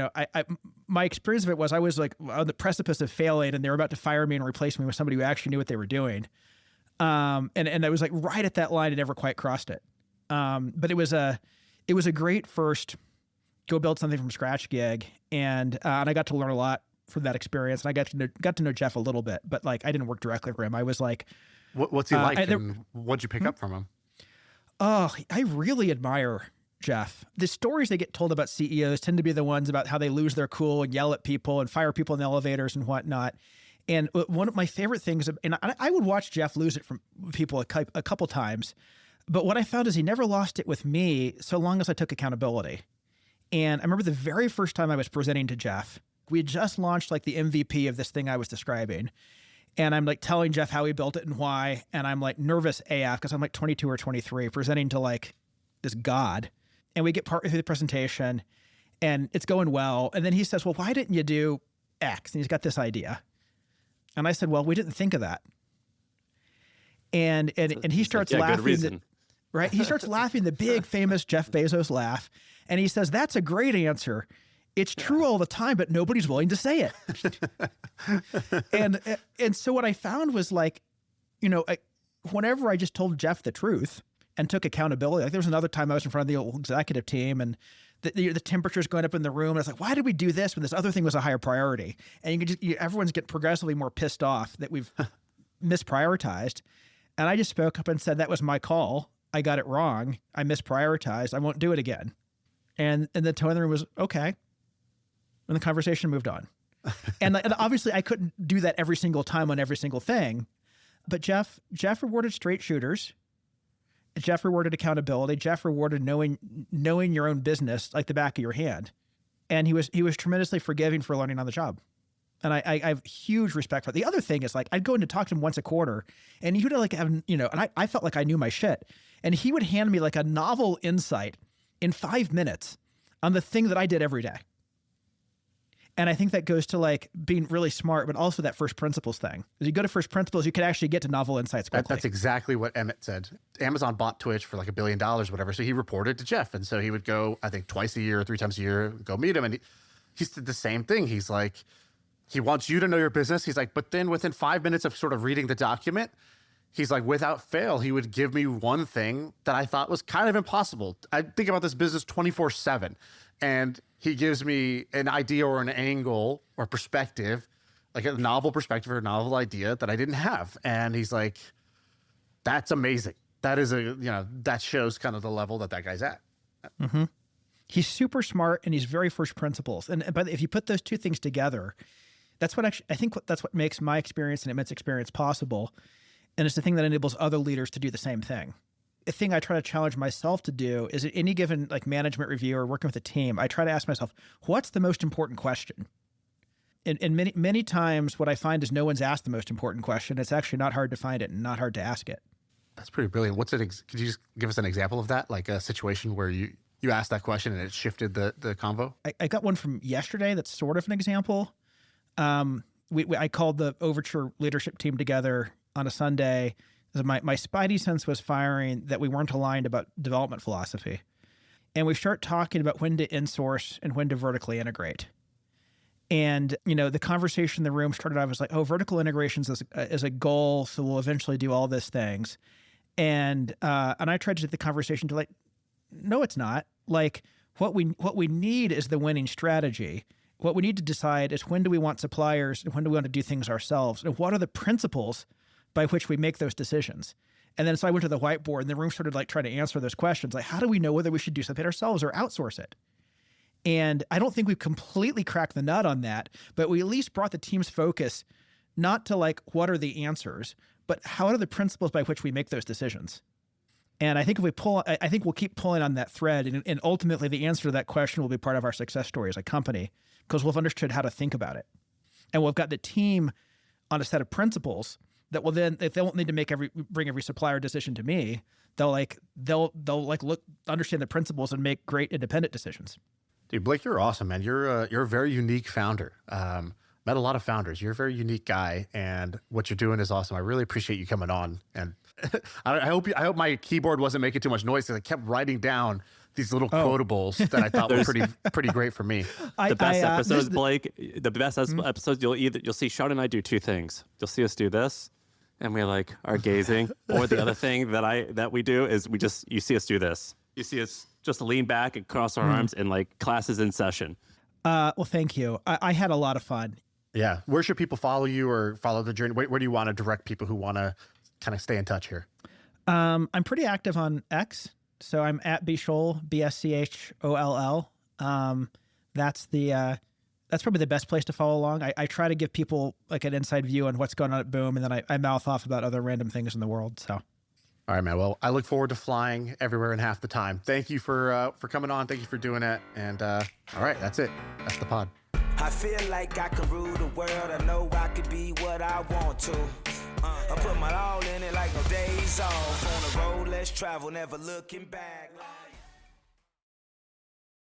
my experience of it was I was like on the precipice of failing, and they were about to fire me and replace me with somebody who actually knew what they were doing. And I was like right at that line and never quite crossed it. But it was a great first go build something from scratch gig. And I got to learn a lot from that experience. And I got to know Jeff a little bit, but like, I didn't work directly for him. I was like, what's he like? And what'd you pick up from him? Oh, I really admire Jeff. The stories they get told about CEOs tend to be the ones about how they lose their cool and yell at people and fire people in the elevators and whatnot. And one of my favorite things, and I would watch Jeff lose it from people a couple times, but what I found is he never lost it with me so long as I took accountability. And I remember the very first time I was presenting to Jeff, we had just launched like the MVP of this thing I was describing. And I'm like telling Jeff how he built it and why. And I'm like nervous AF because I'm like 22 or 23 presenting to like this god. And we get partway through the presentation and it's going well. And then he says, well, why didn't you do X? And he's got this idea. And I said, well, we didn't think of that. And he starts laughing. Good reason. Right? He starts laughing, the big famous Jeff Bezos laugh. And he says, that's a great answer. It's true all the time, but nobody's willing to say it. And so what I found was like, whenever I just told Jeff the truth and took accountability, like there was another time I was in front of the old executive team and the temperature's going up in the room. And it's like, why did we do this when this other thing was a higher priority? And everyone's getting progressively more pissed off that we've misprioritized. And I just spoke up and said, that was my call. I got it wrong. I misprioritized. I won't do it again. And the tone of the room was okay. And the conversation moved on. And obviously I couldn't do that every single time on every single thing. But Jeff rewarded straight shooters. Jeff rewarded accountability. Jeff rewarded knowing your own business like the back of your hand. And he was tremendously forgiving for learning on the job. And I have huge respect for it. The other thing is like, I'd go in to talk to him once a quarter and he would like have, and I felt like I knew my shit. And he would hand me like a novel insight in 5 minutes on the thing that I did every day. And I think that goes to like being really smart, but also that first principles thing. As you go to first principles, you can actually get to novel insights quickly. That's exactly what Emmett said. Amazon bought Twitch for like $1 billion, whatever. So he reported to Jeff. And so he would go, I think, twice a year, 3 times a year, go meet him. And he said the same thing. He's like, he wants you to know your business. He's like, but then within 5 minutes of sort of reading the document, he's like, without fail, he would give me one thing that I thought was kind of impossible. I think about this business 24/7. And he gives me an idea or an angle or perspective, like a novel perspective or a novel idea that I didn't have. And he's like, that's amazing. That is that shows kind of the level that guy's at. Mm-hmm. He's super smart and he's very first principles. But if you put those two things together, that's what actually, I think that's what makes my experience and Emmett's experience possible. And it's the thing that enables other leaders to do the same thing. The thing I try to challenge myself to do is at any given like management review or working with a team, I try to ask myself, what's the most important question? And many times what I find is no one's asked the most important question. It's actually not hard to find it and not hard to ask it. That's pretty brilliant. Could you just give us an example of that? Like a situation where you asked that question and it shifted the convo? I got one from yesterday that's sort of an example. I called the Overture leadership team together on a Sunday. My spidey sense was firing that we weren't aligned about development philosophy. And we start talking about when to insource and when to vertically integrate. And, the conversation in the room started out, I was like, vertical integrations is a goal. So we'll eventually do all these things. And I tried to take the conversation to like, no, it's not. Like what we need is the winning strategy. What we need to decide is when do we want suppliers and when do we want to do things ourselves? And what are the principles by which we make those decisions? And then so I went to the whiteboard and the room started like trying to answer those questions. Like, how do we know whether we should do something ourselves or outsource it? And I don't think we've completely cracked the nut on that, but we at least brought the team's focus not to like, what are the answers, but how are the principles by which we make those decisions? And I think I think we'll keep pulling on that thread. And ultimately the answer to that question will be part of our success story as a company because we've understood how to think about it. And we've got the team on a set of principles that will then, if they won't need to bring every supplier decision to me, they'll understand the principles and make great independent decisions. Dude, Blake, you're awesome, man. You're a very unique founder. Met a lot of founders. You're a very unique guy, and what you're doing is awesome. I really appreciate you coming on. And I hope my keyboard wasn't making too much noise because I kept writing down these little quotables that I thought were pretty great for me. The best episodes, Blake. The best episodes you'll see Shaan and I do two things. You'll see us do this, and we like are gazing. Or the other thing that we do is you see us do this. You see us just lean back and cross our arms and like classes in session. Well, thank you. I had a lot of fun. Yeah. Where should people follow you or follow the journey? Where do you want to direct people who want to kind of stay in touch here? I'm pretty active on X. So I'm at Bscholl, BSCHOLL. That's probably the best place to follow along. I try to give people like an inside view on what's going on at Boom, and then I mouth off about other random things in the world. So. All right, man. Well, I look forward to flying everywhere in half the time. Thank you for coming on. Thank you for doing it. And all right, that's it. That's the pod. I feel like I can rule the world. I know I could be what I want to. I put my all in it like no days off. On the road, let's travel, never looking back.